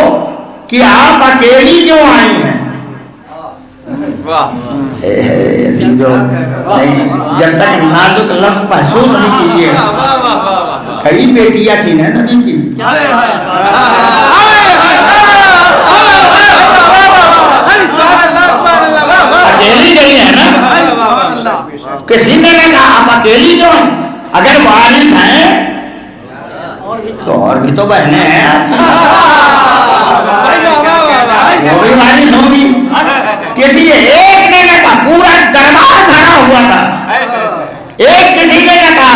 کہ آپ اکیلی کیوں آئی ہیں. جب تک نازک لفظ محسوس نہیں کیجیے. کئی بیٹیاں تھیں نا نبی کی, اکیلی گئی ہے نا. کسی نے کہا آپ اکیلی کیوں ہیں, اگر وارث ہیں تو اور بھی تو بہنیں ہیں آپ کی, وہ بھی وارث ہوں گی. کسی ایک نے کہا, پورا دربار بھرا ہوا تھا, ایک کسی نے کہا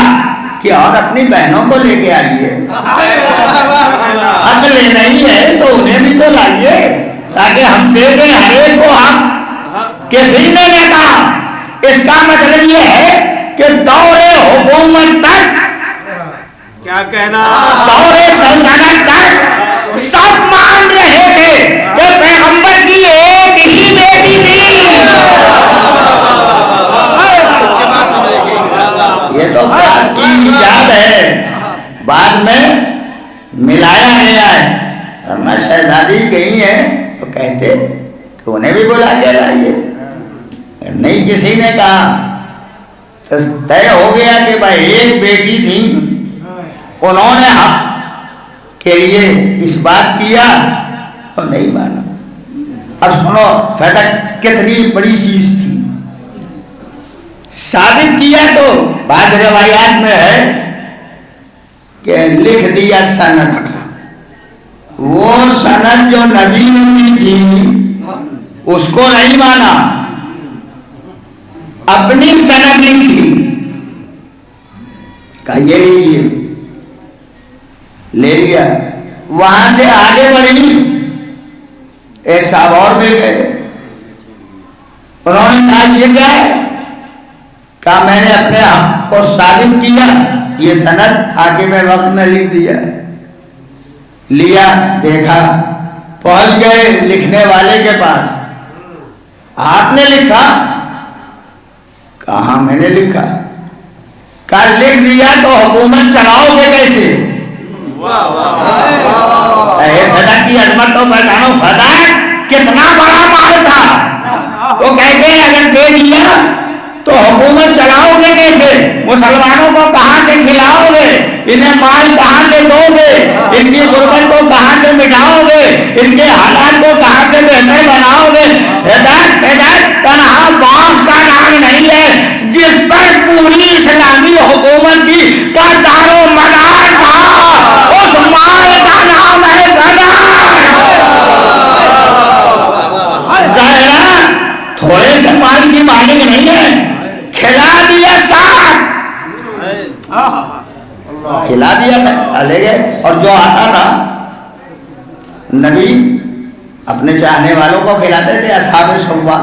کہ اور اپنی بہنوں کو لے کے آئیے, حق لے نہیں ہے تو انہیں بھی تو لائیے تاکہ ہم دے دیں ہر ایک کو حق. کسی نے کہا اس کا مطلب یہ ہے کہ دور حکومت تک, کیا کہنا, دور سلطنت تک سب مان رہے تھے کہ پیغمبر کی ایک ہی بیٹی تھی. یہ تو بعد کی ایجاد ہے, بعد میں ملایا گیا ہے. ورنہ شہزادی گئی ہیں تو کہتے کہ انہیں بھی بلا کے لائیے. نہیں کسی نے کہا تو طے ہو گیا کہ بھائی ایک بیٹی تھی, انہوں نے حق کے لیے اس بات کیا اور نہیں مانا. اب سنو فتح کتنی بڑی چیز تھی. ثابت کیا تو بعض روایات میں ہے کہ لکھ دیا سند. وہ سند جو نبی نے دی تھی اس کو نہیں مانا, اپنی سند لکھی, کہا یہ لیجیے, لے لیا. وہاں سے آگے بڑھی, ایک صاحب اور مل گئے, انہوں نے کہا یہ کیا ہے, کہا میں نے اپنے حق کو ثابت کیا, یہ سند حاکم وقت نے لکھ دیا ہے. لیا, دیکھا, پہنچ گئے لکھنے والے کے پاس. آپ نے لکھا, کہا میں نے لکھا. کہا لکھ دیا تو حکومت چلاؤ گے کیسے. فتح کی عظمت تو پہچانو, فتح کتنا بڑا مال تھا. وہ کہتے ہیں اگر دے دیا تو حکومت چلاؤ گے کیسے؟ مسلمانوں کو کہاں سے کھلاؤ گے؟ انہیں مال کہاں سے دو گے؟ ان کی غربت کو کہاں سے مٹاؤ گے؟ ان کے حالات کو کہاں سے بہتر بناؤ گے؟ ہدایت تنہا باغ کا نام نہیں ہے جس پر پوری اسلامی حکومت کی کا دار و مدار تھا، اس مال کا نام ہے زہرا۔ تھوڑے سے مال کی مالک نہیں ہے، کھلا دیا سب، کھلا دیا سب لے گئے۔ اور جو آتا تھا نبی اپنے چاہنے والوں کو کھلاتے تھے، اصحاب صفہ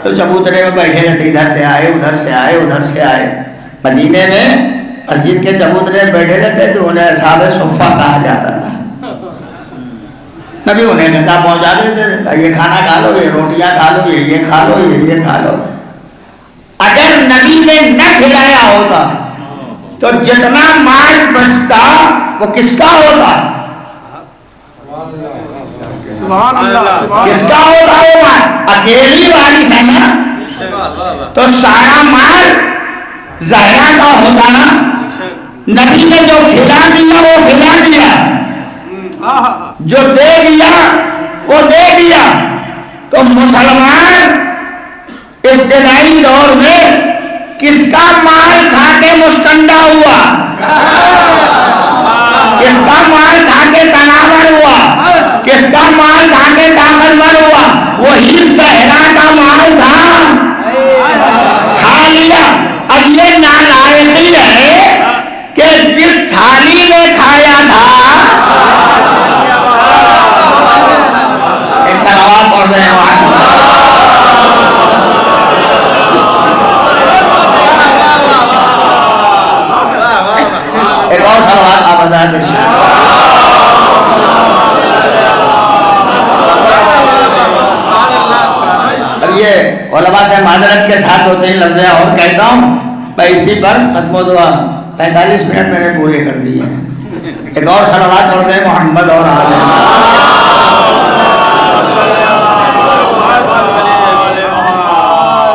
تو چبوترے میں بیٹھے رہتے، ادھر سے آئے ادھر سے آئے ادھر سے آئے۔ مدینے میں مسجد کے چبوترے بیٹھے رہتے تو انہیں اصحاب صفہ کہا جاتا تھا۔ نبی انہیں غذا پہنچا دیتے تھے، یہ کھانا کھا لو، یہ روٹیاں کھا لو، یہ کھا لو، یہ کھا لو۔ اگر نبی نے نہ کھلایا ہوتا تو جتنا مال بچتا وہ کس کا ہوتا؟ سبحان اللہ، کس کا ہوتا وہ مال؟ اکیلی وارث ہے نا، تو سارا مال زہرا کا ہوتا نا۔ نبی نے جو کھلا دیا وہ کھلا دیا، جو دے دیا وہ دے دیا۔ تو مسلمان ابتدائی دور میں کس کا مال کھا کے مستندہ ہوا؟ کس کا مال کھا کے تناور ہوا؟ کس کا مال کھا کے طاقتور ہوا؟ وہی زہرا کا مال تھا، کھا لیا۔ اب یہ نالائقی ہے کہ جس تھالی میں کھایا تھا، ایک سلوات پڑھ رہے ہیں ایک اور سلوات آپ ادائے ارشاد۔ اب یہ علماء سے معذرت کے ساتھ 2-3 لفظ اور کہتا ہوں، میں اسی پر ختم و دعا 45 منٹ میں نے پورے کر دیے ہیں۔ ایک اور سلوات پڑھ دیں محمد اور آل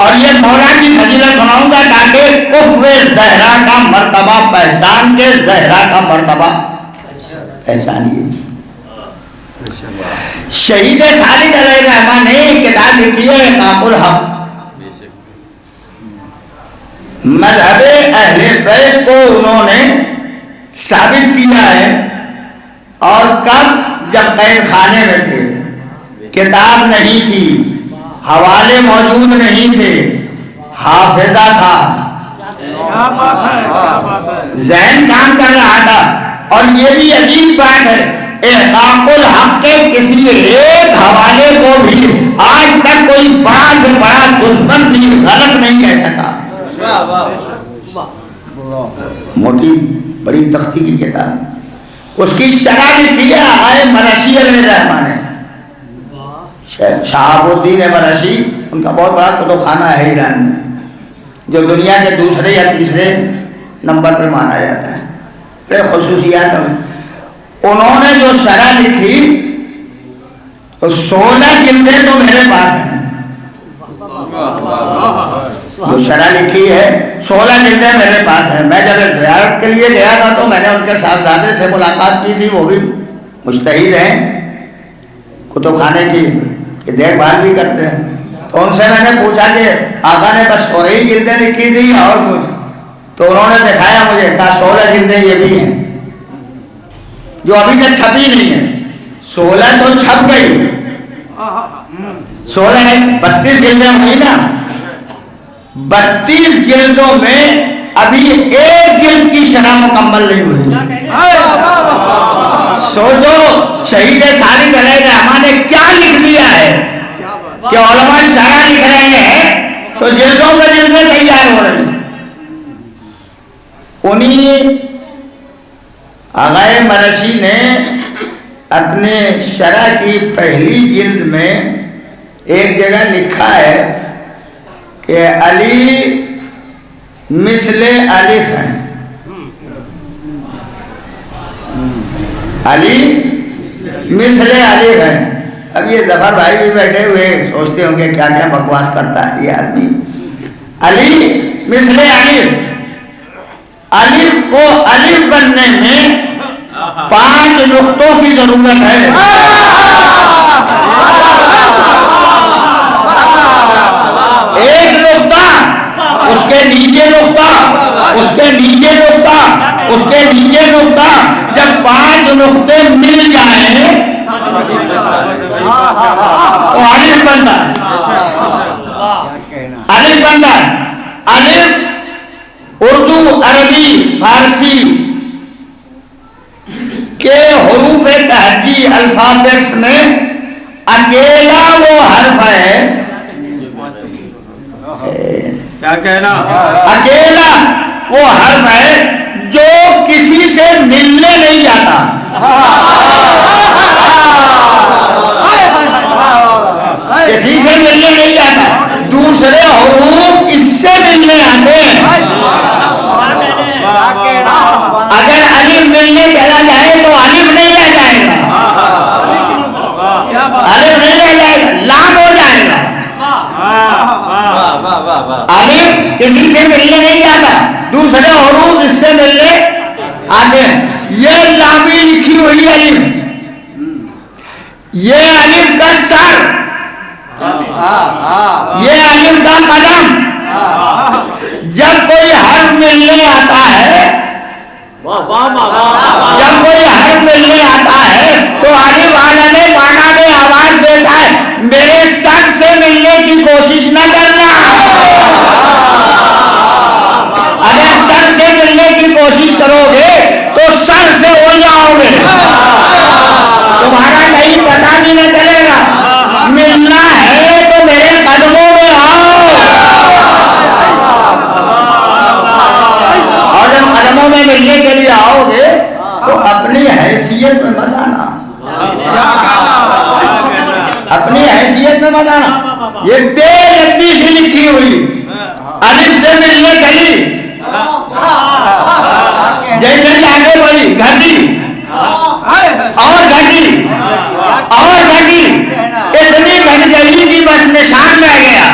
اور یہ مولا کی فضیلت سناؤں گا تاکہ کفر زہرا کا مرتبہ پہچان کے زہرا کا مرتبہ پہچانیے۔ شہید خالد علیہ الرحمہ نے ایک کتاب لکھی ہے احقاق الحق۔ مذہب اہل بیت کو انہوں نے ثابت کیا ہے، اور کب؟ جب قید خانے میں تھے، کتاب نہیں تھی، حوالے موجود نہیں تھے، حافظہ تھا، ذہن کام کر رہا تھا۔ اور یہ بھی عجیب بات ہے، احقاق الحق کے کسی ایک حوالے کو بھی آج تک کوئی بڑا سے بڑا دشمن بھی غلط نہیں کہہ سکا۔ موٹی بڑی تختی کی کتاب، اس کی شرح لکھی ہے آقائے مرشی علیہ الرحمہ نے۔ شہاب الدین مرشی، ان کا بہت بڑا کتب خانہ ہے ایران میں، جو دنیا کے دوسرے یا تیسرے نمبر پہ مانا جاتا ہے۔ بڑے خصوصیات ہیں۔ انہوں نے جو شرح لکھی تو 16 جلدیں تو میرے پاس ہیں، جو شرح لکھی ہے 16 جلدیں میرے پاس ہیں۔ میں جب زیارت کے لیے گیا تھا تو میں نے ان کے صاحبزادے سے ملاقات کی تھی، وہ بھی مجتہد ہیں کتب خانے کی، کہ دیکھ بھال بھی کرتے ہیں۔ تو ان سے میں نے پوچھا کہ آقا نے بس 16 ہی جلدیں لکھی تھی اور کچھ؟ تو انہوں نے دکھایا مجھے، کہا 16 جلدیں یہ بھی ہیں جو ابھی تک چھپی نہیں ہے۔ 16 تو چھپ گئی، 16 ہے 32 جلدیں ہوئی نا، 32 جلدوں میں ابھی ایک جلد کی شرح مکمل نہیں ہوئی۔ سوچو شہید خالد علیہ الرحمہ نے کیا لکھ دیا ہے کہ علماء شرح لکھ رہے ہیں تو جلدوں پہ جلدیں تیار ہو رہی ہیں۔ انہی آغائے مرشی نے اپنے شرح کی پہلی جلد میں ایک جگہ لکھا ہے کہ علی مثل الف ہیں، علی مثل الف ہیں، اب یہ ظفر بھائی بھی بیٹھے ہوئے سوچتے ہوں گے کیا کیا بکواس کرتا ہے یہ آدمی. علی مثل الف کو الف بننے میں 5 نقطوں کی ضرورت ہے. ایک نقطہ، اس کے نیچے نقطہ، اس کے نیچے نقطہ، اس کے نیچے نقطہ. جب 5 نقطے مل جائیں تو الف بنتا ہے. الف بنتا ہے. الف اردو، عربی، فارسی کے حروف تہجی الفابیٹس میں اکیلا وہ حرف ہے، کیا کہنا، اکیلا وہ حرف ہے جو کسی سے ملنے نہیں جاتا. کسی سے ملنے نہیں جاتا، دوسرے حروف اس سے ملنے آتے ہیں. اگر الف ملنے چلا جائے تو الف نہیں رہ جائے گا، الف نہیں رہ جائے گا، لام ہو جائے گا. الف کسی سے ملنے نہیں جاتا، دوسرے حروف اس سے ملنے آتے ہیں. یہ لامی لکھی ہوئی الف، یہ الف کا سر، یہ الف کا قدم. جب کوئی حرف ملنے آتا ہے، جب کوئی حرف ملنے آتا ہے تو الف عالم مانا میں آواز دیتا ہے میرے سر سے ملنے کی کوشش نہ کرنا. اگر سر سے ملنے کی کوشش کرو گے تو سر سے ہو جاؤ گے، تمہارا کہیں پتہ بھی نہ چلے گا. ملنا ہے تو میرے قدموں میں آؤ، اور جب قدموں میں ملنے کے لیے آؤ گے تو اپنی حیثیت میں مت آنا، اپنی حیثیت میں مت آنا. یہ بے لمبی سی لکھی ہوئی الف سے ملنے چلی، جیسے کہ آگے بڑھی گھٹی اور گھٹی اور گھٹی، اتنی گھٹ گئی کہ بس نشان رہ گیا.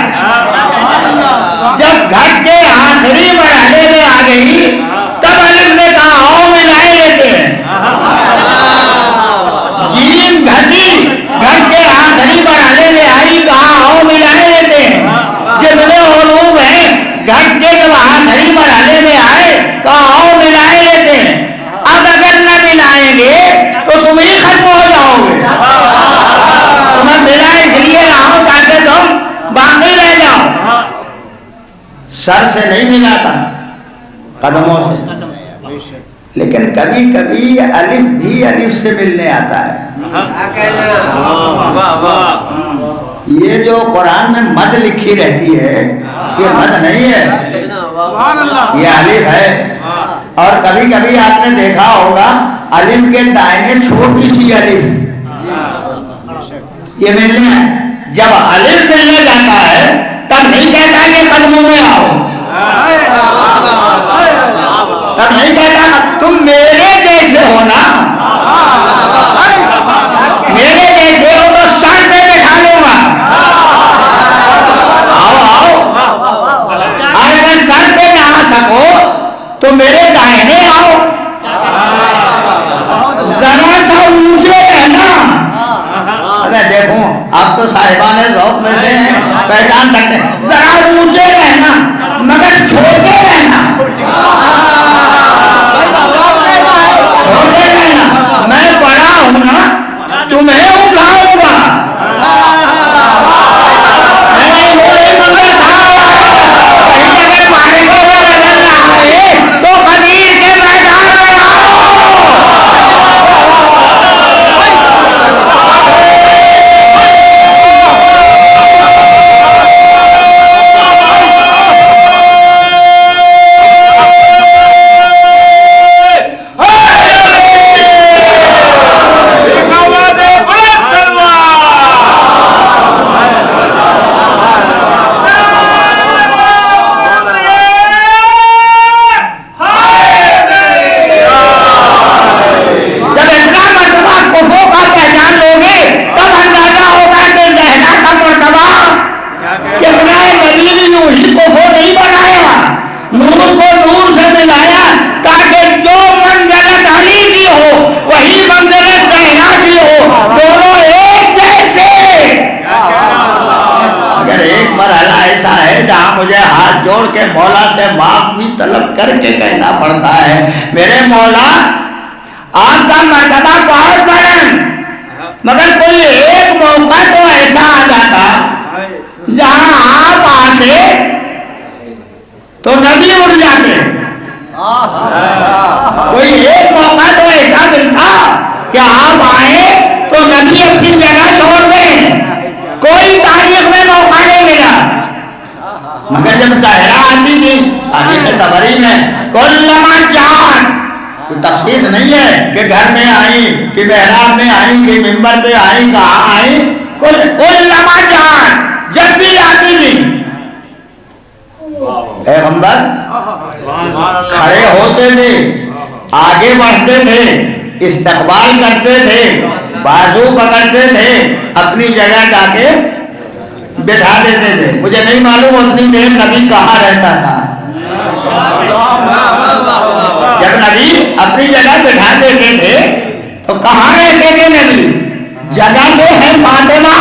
جب گھٹ کے آخری مرحلے میں آ گئی تب الف نے کہا آؤ ملائے لیتے ہیں. جیم گھٹی، گھٹ کے آخری مرحلے میں آئی، کہا آؤ ملائے لیتے ہیں. جتنے حروف ہیں گھٹ کے جب آخری مرحلے میں آئے کہا آؤ ملائے لیتے ہیں. اب اگر نہ ملائیں گے تو تم ہی ختم ہو جاؤ گے. تمہیں ملا اس لیے نہ ہو تاکہ تم باقی رہ جاؤ. سر سے نہیں ملاتا، قدموں سے. لیکن کبھی کبھی الف بھی الف سے ملنے آتا ہے. یہ جو قرآن میں مد لکھی رہتی ہے یہ مد نہیں ہے، یہ الف ہے. اور کبھی کبھی آپ نے دیکھا ہوگا الف کے دائنے چھوٹی سی الف، یہ ملنے ہے. جب الف ملنے جاتا ہے تب نہیں کہتا کہ قدموں میں آؤ، تب نہیں کہتا تم میرے جیسے ہو نا، میرے جیسے ہو تو سر پہ بٹھا لوں گا، آؤ آؤ. اور اگر سر پہ نہ آ سکو تو میرے دائنے آؤ، ذرا سا اونچے رہنا. اگر دیکھو آپ تو صاحبان ذوق میں سے ہیں، پہچان سکتے ہیں. ذرا اونچے رہنا مگر چھوٹے رہنا، چھوٹے رہنا. میں بڑا ہوں نا، تمہیں اٹھاؤں گا. میں نہیں بولے مگر صاحب کہیں اگر مارے کو نظر نہ آئے تو قدیر کے میدان میں آؤ. مجھے ہاتھ جوڑ کے مولا سے معافی طلب کر کے کہنا پڑتا ہے میرے مولا آپ کا مرتبہ بہت بلند، مگر کوئی ایک موقع تو ایسا آ جاتا جہاں آپ آتے تو نبی اٹھ جاتے، کوئی ایک موقع تو ایسا ملتا کہ آپ آئے تو نبی اپنی جگہ چھوڑ دیں، کوئی تاریخ میں موقع نہیں ملا۔ مگر جب ظاہرہ آتی تھی تاریخ طبری میں کلما جان، کوئی تخصیص نہیں ہے کہ گھر میں آئی کہ محراب میں آئی کہ ممبر پہ آئی کہاں آئی، کلما جان جب بھی آتی تھی پیغمبر کھڑے ہوتے تھے، آگے بڑھتے تھے، استقبال کرتے تھے، بازو پکڑتے تھے، اپنی جگہ جا کے بٹھا دیتے تھے۔ مجھے نہیں معلوم اتنی دیر نبی کہاں رہتا تھا، جب نبی اپنی جگہ بٹھا دیتے تھے تو کہاں رہتے تھے نبی؟ جگہ تو ہے فاطمہ،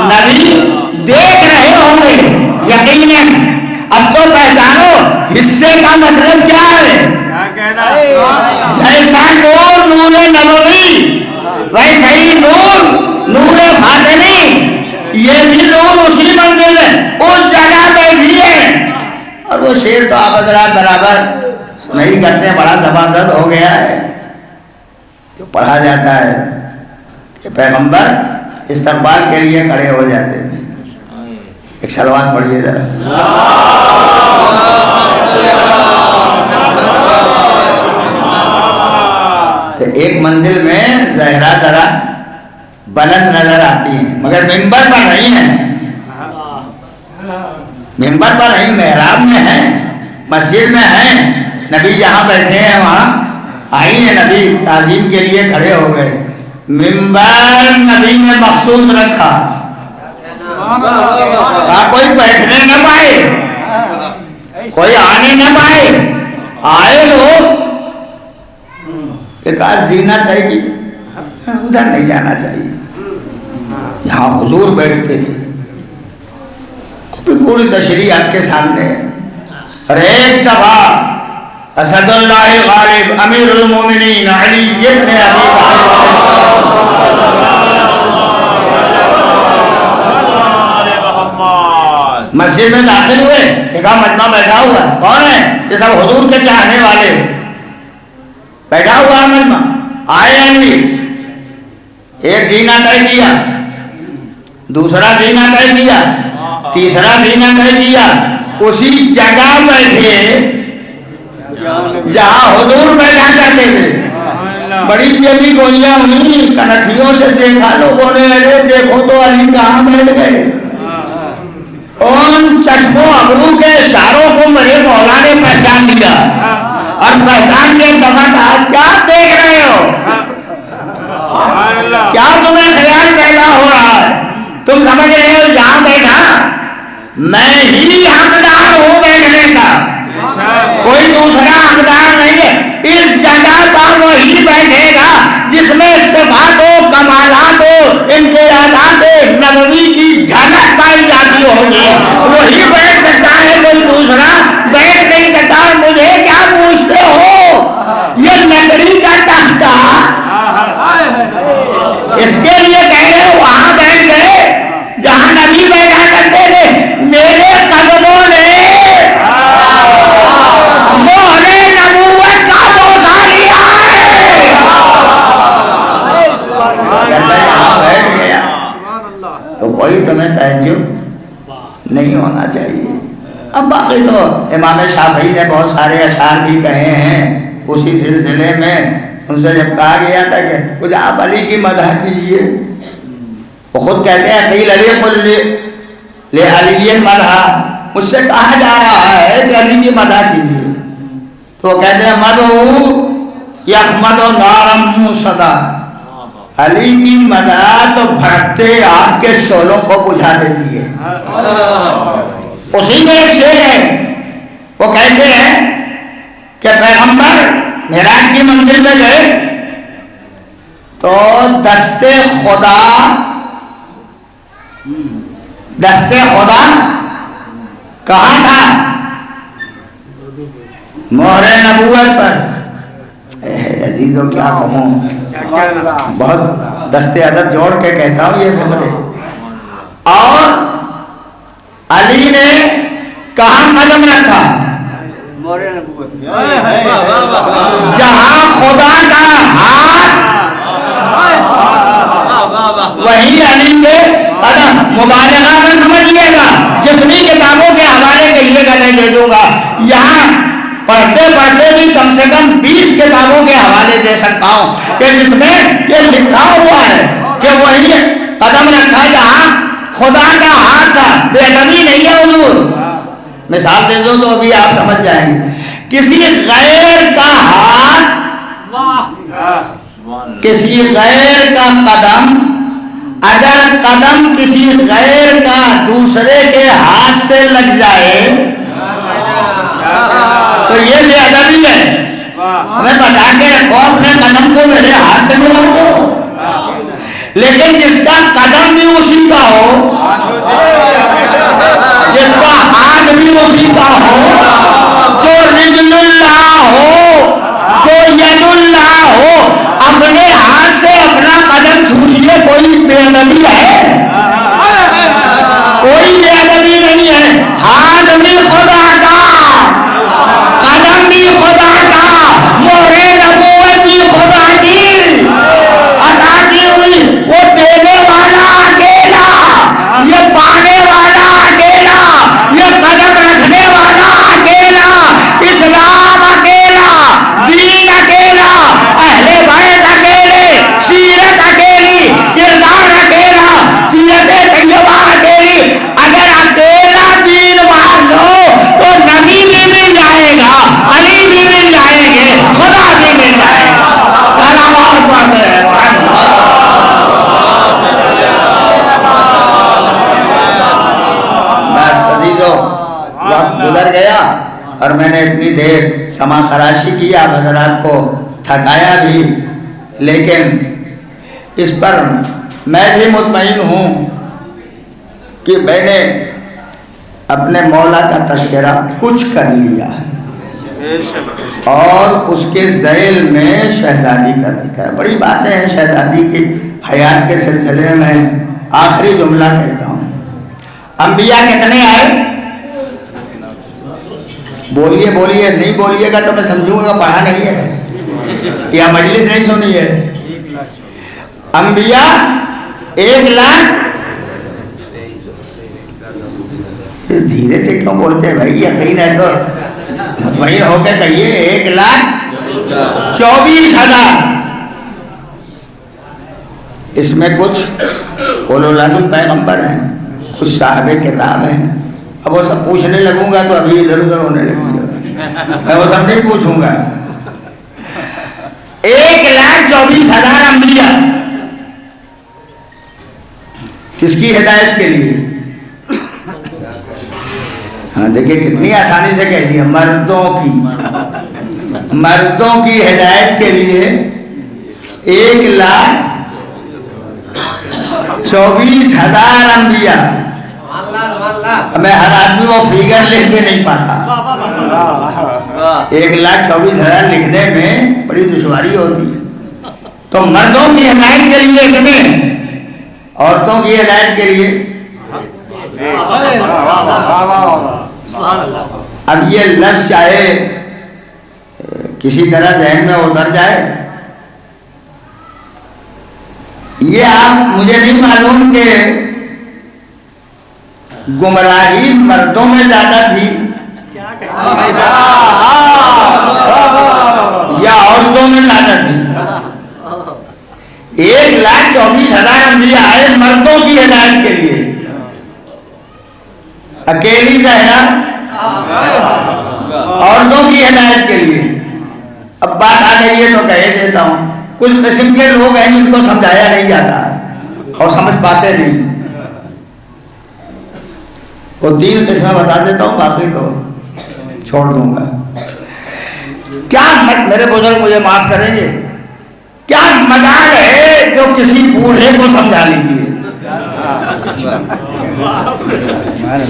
نبی دیکھ رہے ہوں گے یقیناً۔ اب تو پہچانو حصے کا مطلب کیا ہے، جیسا نور نور نبوی ویسا ہی نور نور فاطمی، یہ بھی نور اسی منزل میں اس جگہ بیٹھی ہے۔ اور وہ شعر تو آپ حضرات برابر سنائی کرتے ہیں، بڑا زبردست ہو گیا ہے جو پڑھا جاتا ہے کہ پیغمبر استقبال کے لیے کھڑے ہو جاتے تھے۔ ایک صلوات پڑھیے ذرا۔ تو ایک منزل میں زہرا ذرا بلند نظر آتی ہیں مگر ممبر پر نہیں ہے، ممبر پر نہیں، محراب میں ہے، مسجد میں ہے، نبی جہاں بیٹھے ہیں وہاں آئی ہیں، نبی تعظیم کے لیے کھڑے ہو گئے۔ ممبر نبی نے مخصوص رکھا، کہا کوئی بیٹھنے نہ پائے، کوئی آنے نہ پائے، آئے لوگ ایک آدھ زینت ہے کہ ادھر نہیں جانا چاہیے جہاں حضور بیٹھتے تھے۔ پوری تشریح آپ کے سامنے، اور ایک دفعہ اسد اللہ غالب امیر المومنین علی ابن ابی طالب مسجد میں داخل ہوئے، دیکھا مجمع بیٹھا ہوا ہے، کون ہے؟ یہ سب حضور کے چاہنے والے، بیٹھا ہوا مجمع۔ آئے علی، ایک زینہ طے کیا، دوسرا زینہ طے کیا، تیسرا زینہ طے کیا، اسی جگہ بیٹھے جہاں حضور بیٹھا کرتے تھے۔ بڑی چیمی گولیاں ہوئی، کنکھیوں سے دیکھا لوگوں نے، ارے دیکھو تو علی کہاں بیٹھ گئے۔ ان چشم و ابرو کے اشاروں کو میرے مولا نے پہچان لیا، اور پہچان کے دفعہ کہا کیا دیکھ رہے ہو، کیا تمہیں خیال پیدا ہو رہا ہے؟ تم سمجھ رہے ہو جہاں بیٹھا میں ہی حقدار ہوں بیٹھنے کا، کوئی دوسرا حقدار نہیں ہے۔ اس جگہ پر وہی بیٹھے گا جس میں صفات و کمالات و امتیازات نبوی کی جھلک پائی جاتی ہوگی، وہی بیٹھ سکتا ہے، کوئی دوسرا بیٹھ نہیں سکتا۔ اور مجھے کیا پوچھتے ہو، یہ لکڑی کا تختہ اس کے لیے کہہ رہے وہاں بیٹھ گئے جہاں نبی بیٹھا کرتے تھے، میرے قدموں نے مہر نبوت کا بوسہ لیا ہے۔ اگر میں یہاں بیٹھ گیا تو کوئی تمہیں تعجب نہیں ہونا چاہیے۔ اب باقی تو امام شافعی نے بہت سارے اشعار بھی کہے ہیں اسی سلسلے میں۔ ان سے جب کہا گیا تھا کہ کچھ آپ علی کی مدح کیجئے، وہ خود کہتے ہیں قیل علی قل لعلی مدح، مجھ سے کہا جا رہا ہے کہ علی کی مدح کیجئے، تو وہ کہتے ہیں مدعو یخمد نارم موصدا، علی کی مدح تو بھڑکتے آگ کے شعلوں کو بجھا دیتی ہے۔ اسی میں ایک شعر ہے، وہ کہتے ہیں کہ پیغمبر معراج کی منزل میں گئے تو دست خدا دست خدا کہاں تھا؟ مہر نبوت پر. عزیزو کیا کہوں، بہت دست ادب جوڑ کے کہتا ہوں یہ فقرے. اور علی نے کہاں قدم رکھا؟ جہاں خدا کا ہاتھ وہی علی کے قدم. مبالغہ میں سمجھیے گا، جتنی کتابوں کے حوالے کہیے گا نہیں دے دوں گا. یہاں پڑھتے پڑھتے بھی کم سے کم 20 کتابوں کے حوالے دے سکتا ہوں کہ جس میں یہ لکھا ہوا ہے کہ وہی قدم رکھا جہاں خدا کا ہاتھ تھا. بے ادبی نہیں ہے حضور. مثال دے دو تو ابھی آپ سمجھ جائیں گے. کسی غیر کا ہاتھ، کسی غیر کا قدم، اگر قدم کسی غیر کا دوسرے کے ہاتھ سے لگ جائے تو یہ بے ادبی ہے. ہمیں بتا کے رکھو اپنے قدم کو میرے ہاتھ سے ملا دو. لیکن جس کا قدم بھی اسی کا ہو، جس کا ہاتھ بھی اسی کا ہو، جو رجل اللہ ہو، جو ید اللہ ہو، اپنے ہاتھ سے اپنا قدم چھوئیے. کوئی بے ادبی ہے؟ کوئی بے ادبی نہیں ہے. ہاتھ بھی خدا کا، قدم بھی خدا کا، مہر نبوت بھی خدا کی عطا کی ہوئی. وہ دینے والا اکیلا، یہ پانے والا اکیلا، یہ قدم رکھنے والا اکیلا، اسلام اکیلا، دین اکیلا، اہل بیت اکیلے، سیرت اکیلی، کردار اکیلا، سیرت طیبہ اکیلی. اگر اکیلا دین مان لو تو نبی بھی مل جائے گا، علی بھی مل جائیں گے، خدا بھی مل جائے گا. سلامات پڑھتے ہیں. بس عزیزو، وقت گزر گیا اور میں نے اتنی دیر سما خراشی کی، آپ حضرات کو تھکایا بھی، لیکن اس پر میں بھی مطمئن ہوں کہ میں نے اپنے مولا کا تذکرہ کچھ کر لیا اور اس کے ذیل میں شہزادی کا تذکرہ. بڑی باتیں ہیں شہزادی کی حیات کے سلسلے میں. آخری جملہ کہتا ہوں. انبیاء کتنے آئے؟ بولیے بولیے. نہیں بولیے گا تو میں سمجھوں گا پڑھا نہیں ہے یا مجلس نہیں سنی ہے. انبیاء 1,00,000. دھیرے سے کیوں بولتے ہیں بھائی؟ یقین ہے تو مطمئن ہو کے کہیے. 1,24,000. اس میں کچھ اولو العزم پیغمبر ہیں، کچھ صاحب کتاب ہیں. اب وہ سب پوچھنے لگوں گا تو ابھی ادھر ادھر ہونے لگی ہے. میں وہ سب نہیں پوچھوں گا. 1,24,000 انبیاء کس کی ہدایت کے لیے؟ ہاں دیکھیں کتنی آسانی سے کہہ دیا. مردوں کی ہدایت کے لیے 1,24,000 انبیاء. میں ہر آدمی وہ فیگر لکھ بھی نہیں پاتا. 1,24,000 لکھنے میں بڑی دشواری ہوتی ہے. تو مردوں کی ہدایت کے لیے کتنے؟ عورتوں کی ہدایت کے لیے؟ اب یہ لفظ چاہے کسی طرح ذہن میں اتر جائے، یہ آپ مجھے نہیں معلوم کہ گمراہی مردوں میں زیادہ تھی یا عورتوں میں زیادہ تھی. 1,24,000 انبیاء آئے مردوں کی ہدایت کے لیے. اکیلی زہرا عورتوں کی ہدایت کے لیے. اب بات آ گئی ہے تو کہہ دیتا ہوں. کچھ قسم کے لوگ ہیں جن کو سمجھایا نہیں جاتا اور سمجھ پاتے نہیں. وہ 3 قسمیں بتا دیتا ہوں، باقی تو چھوڑ دوں گا. کیا میرے بزرگ مجھے معاف کریں گے، کیا مجال ہے جو کسی بوڑھے کو سمجھا لیجیے.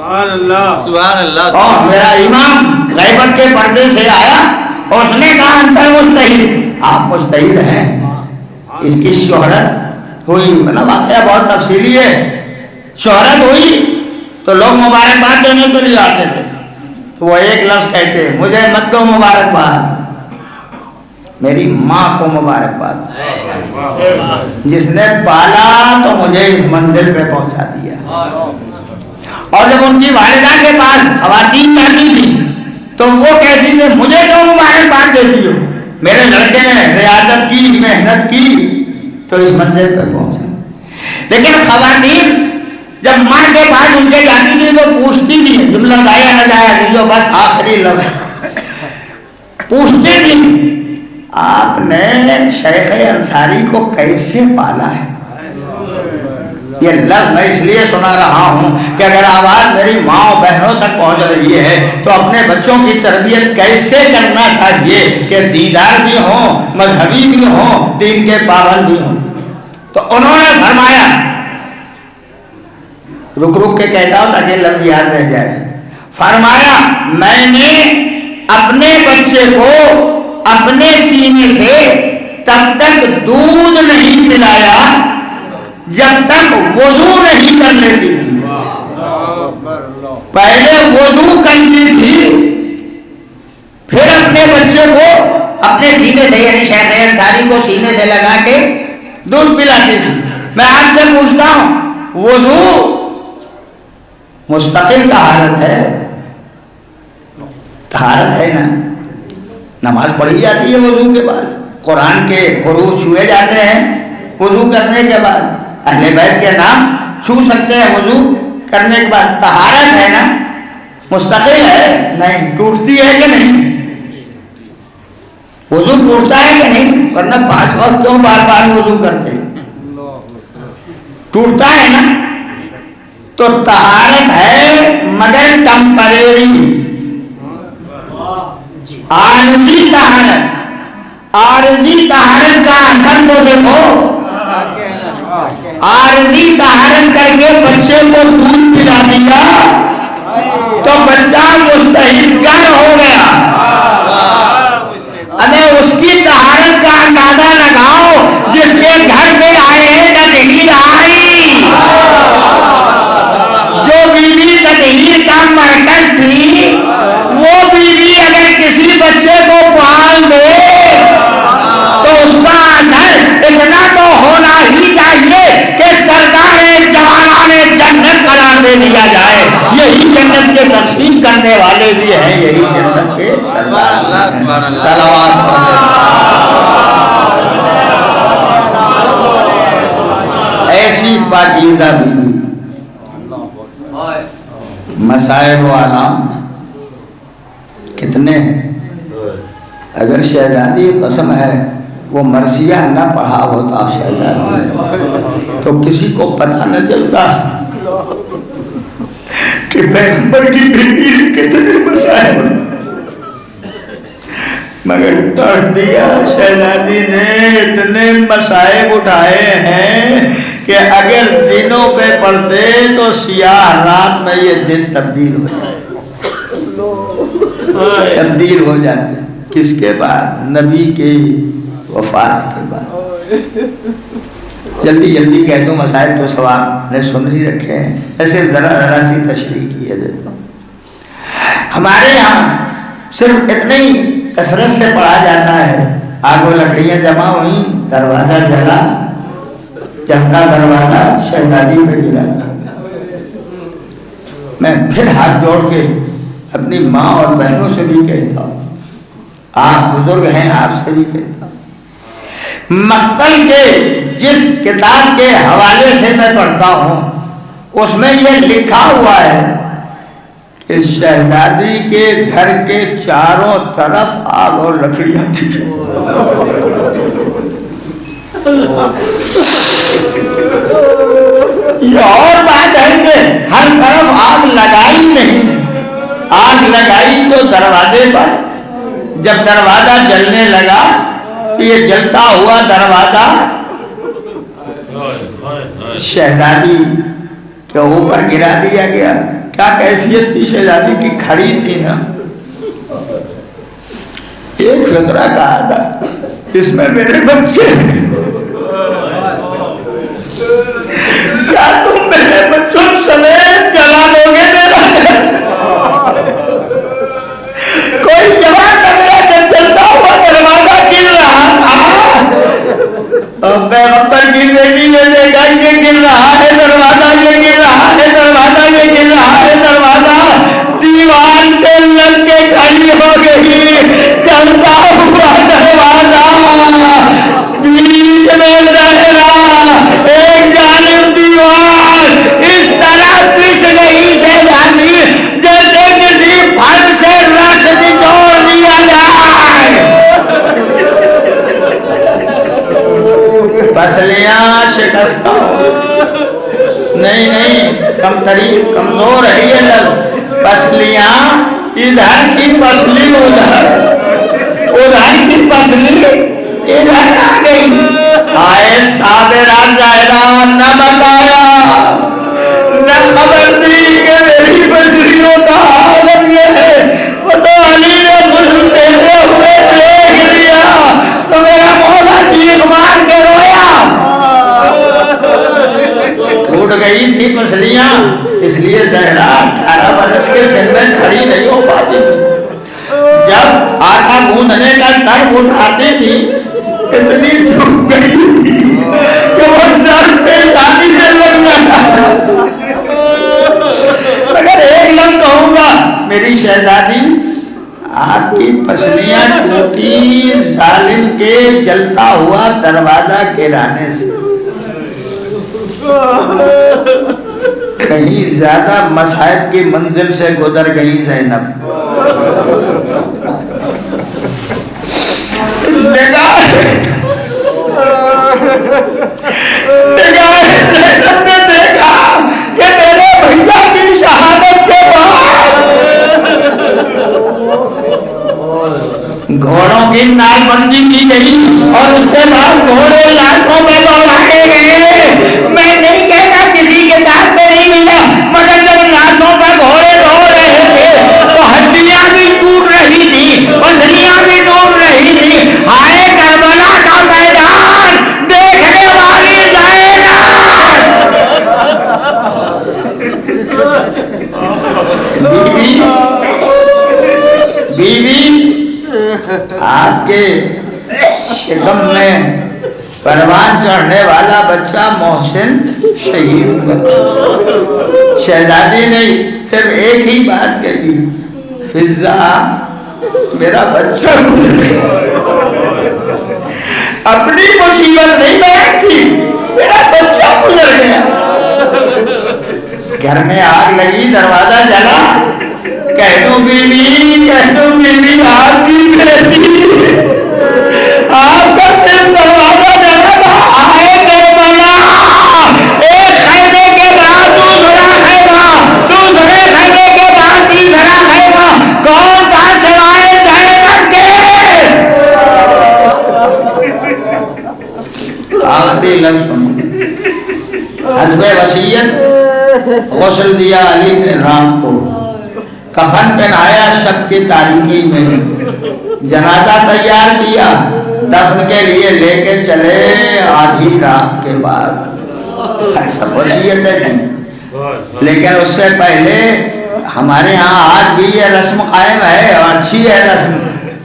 سبحان اللہ سبحان اللہ اور میرا امام غیبت کے پردے سے آیا اور اس نے کہا انت مجتہد، آپ مجتہد ہیں. اس کی شہرت ہوئی، مطلب واقعہ بہت تفصیلی ہے. شہرت ہوئی تو لوگ مبارکباد دینے کے لیے آتے تھے، تو وہ ایک لفظ کہتے مجھے مت دو مبارکباد، میری ماں کو مبارکباد، جس نے پالا تو مجھے اس منزل پہ پہنچا دیا. اور جب ان کی والدہ کے پاس خواتین جاتی تھی تو وہ کہتی تھی مجھے تو مبارکباد دیتی ہو، میرے لڑکے نے ریاضت کی، محنت کی تو اس منزل پہ پہنچا. لیکن خواتین جب ماں کے پاس ان کے جاتی تھی تو پوچھتی تھی، جملہ گایا نہ جایا تھی جو بس آخری لفظ پوچھتی تھی آپ نے شیخ انصاری کو کیسے پالا ہے. یہ لفظ میں اس لیے سنا رہا ہوں کہ اگر آواز میری ماں اور بہنوں تک پہنچ رہی ہے تو اپنے بچوں کی تربیت کیسے کرنا چاہیے کہ دیندار بھی ہوں، مذہبی بھی ہوں، دین کے پابند بھی ہوں. تو انہوں نے فرمایا، رک رک کے کہتا ہوں تاکہ لفظ یاد رہ جائے، فرمایا میں نے اپنے بچے کو اپنے سینے سے تب تک دودھ نہیں پلایا جب تک وضو نہیں کر لیتی تھی. پہلے وضو کرتی تھی پھر اپنے بچے کو اپنے سینے سے، یعنی شیخ انصاری کو سینے سے لگا کے دودھ پلاتی تھی. میں آپ سے پوچھتا ہوں وضو مستقل طہارت ہے، طہارت ہے نا، نماز پڑھی جاتی ہے وضو کے بعد، قرآن کے حروف چھوئے جاتے ہیں وضو کرنے کے بعد، اہل بیت کے نام چھو سکتے ہیں وضو کرنے کے بعد. طہارت ہے نا، مستقل ہے، نہیں ٹوٹتی ہے کہ نہیں؟ وضو ٹوٹتا ہے کہ نہیں؟ ورنہ 5 وقت کیوں بار بار وضو کرتے؟ ٹوٹتا ہے نا. تو طہارت ہے مگر ٹمپریری، عارضی طہارت. عارضی طہارت کا اثر تو دیکھو، عارضی طہارت کر کے بچے کو دودھ پلا دیا تو بچہ مستحب ہو گیا. ابھی اس کی طہارت کا اندازہ لگاؤ جس کے گھر پہ آئے تطہیر آئی. جو بیوی تطہیر کا مرکز تھی وہ بیوی اگر کسی بچے کو پال دے تو اس کا اثر اتنا تو ہونا ہی چاہیے کہ سردار جوانان جنت قرار دے دیا جائے. یہی جنت کے تقسیم کرنے والے بھی ہیں، یہی جنت کے سردار. صلوات ایسی پاکیزہ بیوی، مسائب و علام کتنے. اگر شہزادی قسم ہے وہ مرثیہ نہ پڑھا ہوتا شہزادی تو کسی کو پتہ نہ چلتا کہ پیغمبر کی بیٹی کتنے مسائب، مگر پڑھ دیا. شہزادی نے اتنے مسائب اٹھائے ہیں کہ اگر دنوں پہ پڑھتے تو سیاہ رات میں یہ دن تبدیل ہو جاتے. تبدیل ہو جاتے کس کے بعد؟ نبی کی وفات کے بعد. جلدی جلدی کہہ دوں مسائل تو ثواب نے سن ہی رکھے ہیں، ایسے ذرا ذرا سی تشریح کیے دیتا ہوں. ہمارے یہاں صرف اتنی کثرت سے پڑھا جاتا ہے، آگ و لکڑیاں جمع ہوئی، دروازہ جلا، چمکا دروازہ شہزادی پہ گرا. میں پھر ہاتھ جوڑ کے اپنی ماں اور بہنوں سے بھی کہتا ہوں، آپ بزرگ ہیں آپ سے بھی کہتا ہوں، مقتل کے جس کتاب کے حوالے سے میں پڑھتا ہوں اس میں یہ لکھا ہوا ہے کہ شہزادی کے گھر کے چاروں طرف آگ اور لکڑیاں تھی. یہ اور بات ہے کہ ہر طرف آگ لگائی نہیں، آگ لگائی تو دروازے پر. جب دروازہ جلنے لگا تو یہ جلتا ہوا دروازہ شہزادی کے اوپر گرا دیا گیا. کیا کیفیت تھی شہزادی کی؟ کھڑی تھی نا، ایک فقرہ کہا تھا اس میں میرے بچے، کیا تم میرے بچوں سمیت جلا دو گے میرا گھر؟ کوئی جوان کا میرا جب چلتا ہوا دروازہ گر رہا تھا، پیغمبر کی بیٹی نے دیکھا یہ گر رہا ہے دروازہ، یہ گر رہا ہے دروازہ، یہ گر رہا ہے دروازہ، دیوار سے لگ کے کھڑی ہو گئی، چلتا ہوا دروازہ، بیچ میں زہرا، ایک جانب دیوار، اس طرح پس گئی شہزادی جیسے کسی پھل سے رس نچوڑ دیا جائے، پسلیاں شکستہ ہو، نہیں کم ترین کمزور ہے یہ لفظ، پسلیاں ادھر کی پسلی ادھر کی پسلی ادھر آ گئی، آئے صابرہ زہرا نہ بتایا نہ خبر دی کہ میری پسلیوں کا عالم یہ ہے، وہ تو علی نے غسل دیتے ہوئے دیکھ لیا تو میرا مولا چیخ مار کے رویا، ٹوٹ گئی تھی پسلیاں، اس لیے زہرا 18 برس کے سن میں کھڑی نہیں ہو پاتی تھی، جب آٹا گوندھنے کا سر اٹھاتی تھی اتنی جھک گئی تھی کہ وہ سر پہ دانی سے لگ جاتا، مگر ایک لفظ کہوں گا میری شہزادی، آپ کی پسلیاں ٹوٹی ظالم کے جلتا ہوا دروازہ گرانے سے، کہیں زیادہ مصائب کی منزل سے گزر گئی زینب، نگاہ زینب نے دیکھا کہ میرے بھیا کی شہادت کے بعد گھوڑوں کی نال بندی کی گئی اور اس کے بعد گھوڑے لاشوں میں دوڑائے گئے، میں نہیں کہتا کسی کتاب میں نہیں ملا، مگر جب لاشوں پر گھوڑے دوڑ رہے تھے تو ہڈیاں بھی ٹوٹ رہی تھی، پسلیاں بھی ٹوٹ رہی تھی، ہائے کربلا کا میدان دیکھنے والی بیوی آپ کے شکم میں پروان چڑھنے والا بچہ محسن شہید ہوا، شہزادی نے صرف ایک ہی بات کہی، فضا میرا بچہ گزر گیا، اپنی مصیبت نہیں بیان کی، میرا بچہ گزر گیا، گھر میں آگ لگی، دروازہ جلا، کہہ دو بیوی آپ کی بیٹی، آپ کا صرف دروازہ جلا تھا، آئے کربلا، ایک خیمے کے بعد دوسرا خیمہ، دوسرے خیمے کے بعد تیسرا خیمہ، کون تھا سوائے زینب کے؟ آخری لفظ سنو، حسب وصیت غسل دیا علی نے رات کو، کفن پہنایا شب کی تاریکی میں، جنازہ تیار کیا، دفن کے لیے لے کے چلے آدھی رات کے بعد، سب وصیتیں ہیں، لیکن اس سے پہلے ہمارے ہاں آج بھی یہ رسم قائم ہے اور اچھی ہے رسم،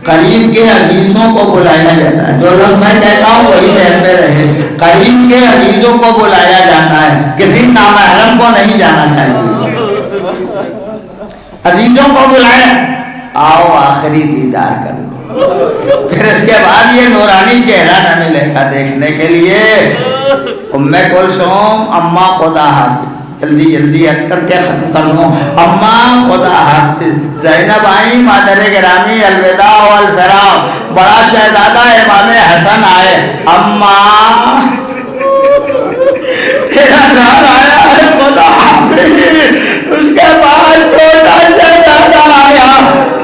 قریب کے عزیزوں کو بلایا جاتا ہے، جو لوگ میں کہتا ہوں وہی ذہن میں رہے، قریب کے عزیزوں کو بلایا جاتا ہے، کسی نامحرم کو نہیں جانا چاہیے، عزیزوں کو بلائیں، آؤ آخری دیدار کر لو، پھر اس کے بعد یہ نورانی چہرہ نہ ملے گا دیکھنے کے لیے، ام کلثوم اماں خدا حافظ، جلدی عرض کر کے ختم کر لوں، اماں خدا حافظ، زینب آئی مادر گرامی الوداع والفراق، بڑا شہزادہ امام حسن آئے، اماں تیرا گھر آیا ہے خدا حافظ، اس کے بعد چھوٹا شہزادہ آیا،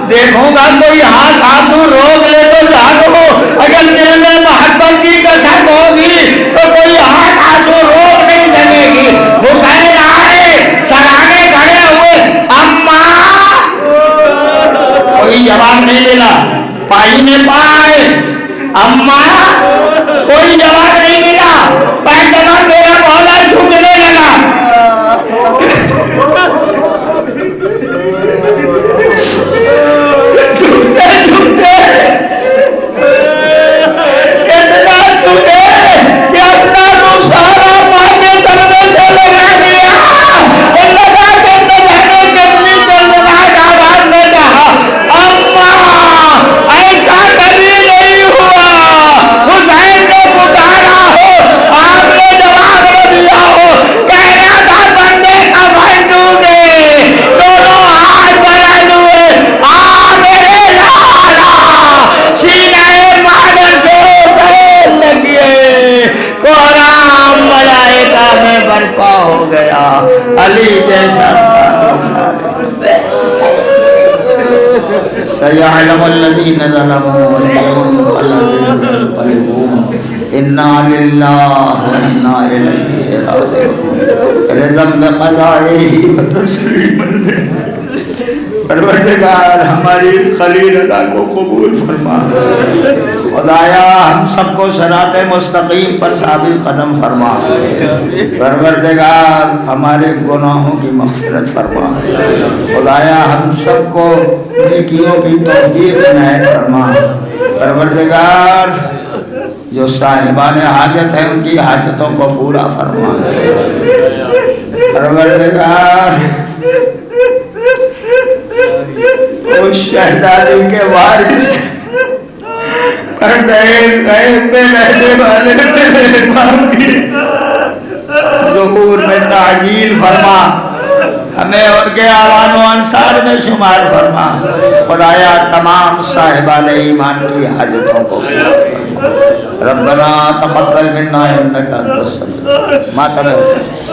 دیکھوں گا کوئی ہاتھ آنسو روک لے تو جاگو، اگر دل میں محبت کی کسک ہوگی تو کوئی ہاتھ آنسو روک نہیں سکے گی، حسین آئے سرانے کھڑے ہوئے، بھائی نے پائے اما کوئی جواب نہیں ملا، پہلوان میرا مولا جھکنے لگا، جھکتے جھکتے اتنا جھکے کہ اپنا رخسارا ماں کے تلوے سے لگا دیا، لگا کے نہ جانے کتنی دردناک آواز میں کہا اما ایسا کبھی نہیں ہوا، حسین نے پکارا ہو آپ نے جواب نہ دیا ہو، کہنا تھا بندے کا من ڈوبے، دونوں ہاتھ بلند ہوئے، میرے لالا سینہ مادر سے زہر لگیے، قرآن ملائکہ میں برپا ہو گیا، علی جیسا صالح سَيَعْلَمُ الَّذِينَ ظَلَمُوا وَيَنقَلِبُونَ إِنَّا لِلَّهِ وَإِنَّا إِلَيْهِ رَاجِعُونَ رضا بقضائه وتسلیما پروردگار ہماری اس خلیل ادا کو قبول فرما، خدایا ہم سب کو صراط مستقیم پر ثابت قدم فرما، پروردگار ہمارے گناہوں کی مغفرت فرما، خدایا ہم سب کو نیکیوں کی توفیق عنایت فرما، پروردگار جو صاحبان حاجت ہیں ان کی حاجتوں کو پورا فرما، پروردگار اس شہزادی کے وارث پردہ غیب میں رہنے والے تیرے امام کی ظہور میں تعجیل فرما، ہمیں ان کے آوان و انصار میں شمار فرما، خدایا تمام صاحبان ایمان کی حاجتوں کو پورا فرما، ربنا تقبل منا انک انت السمیع ماتم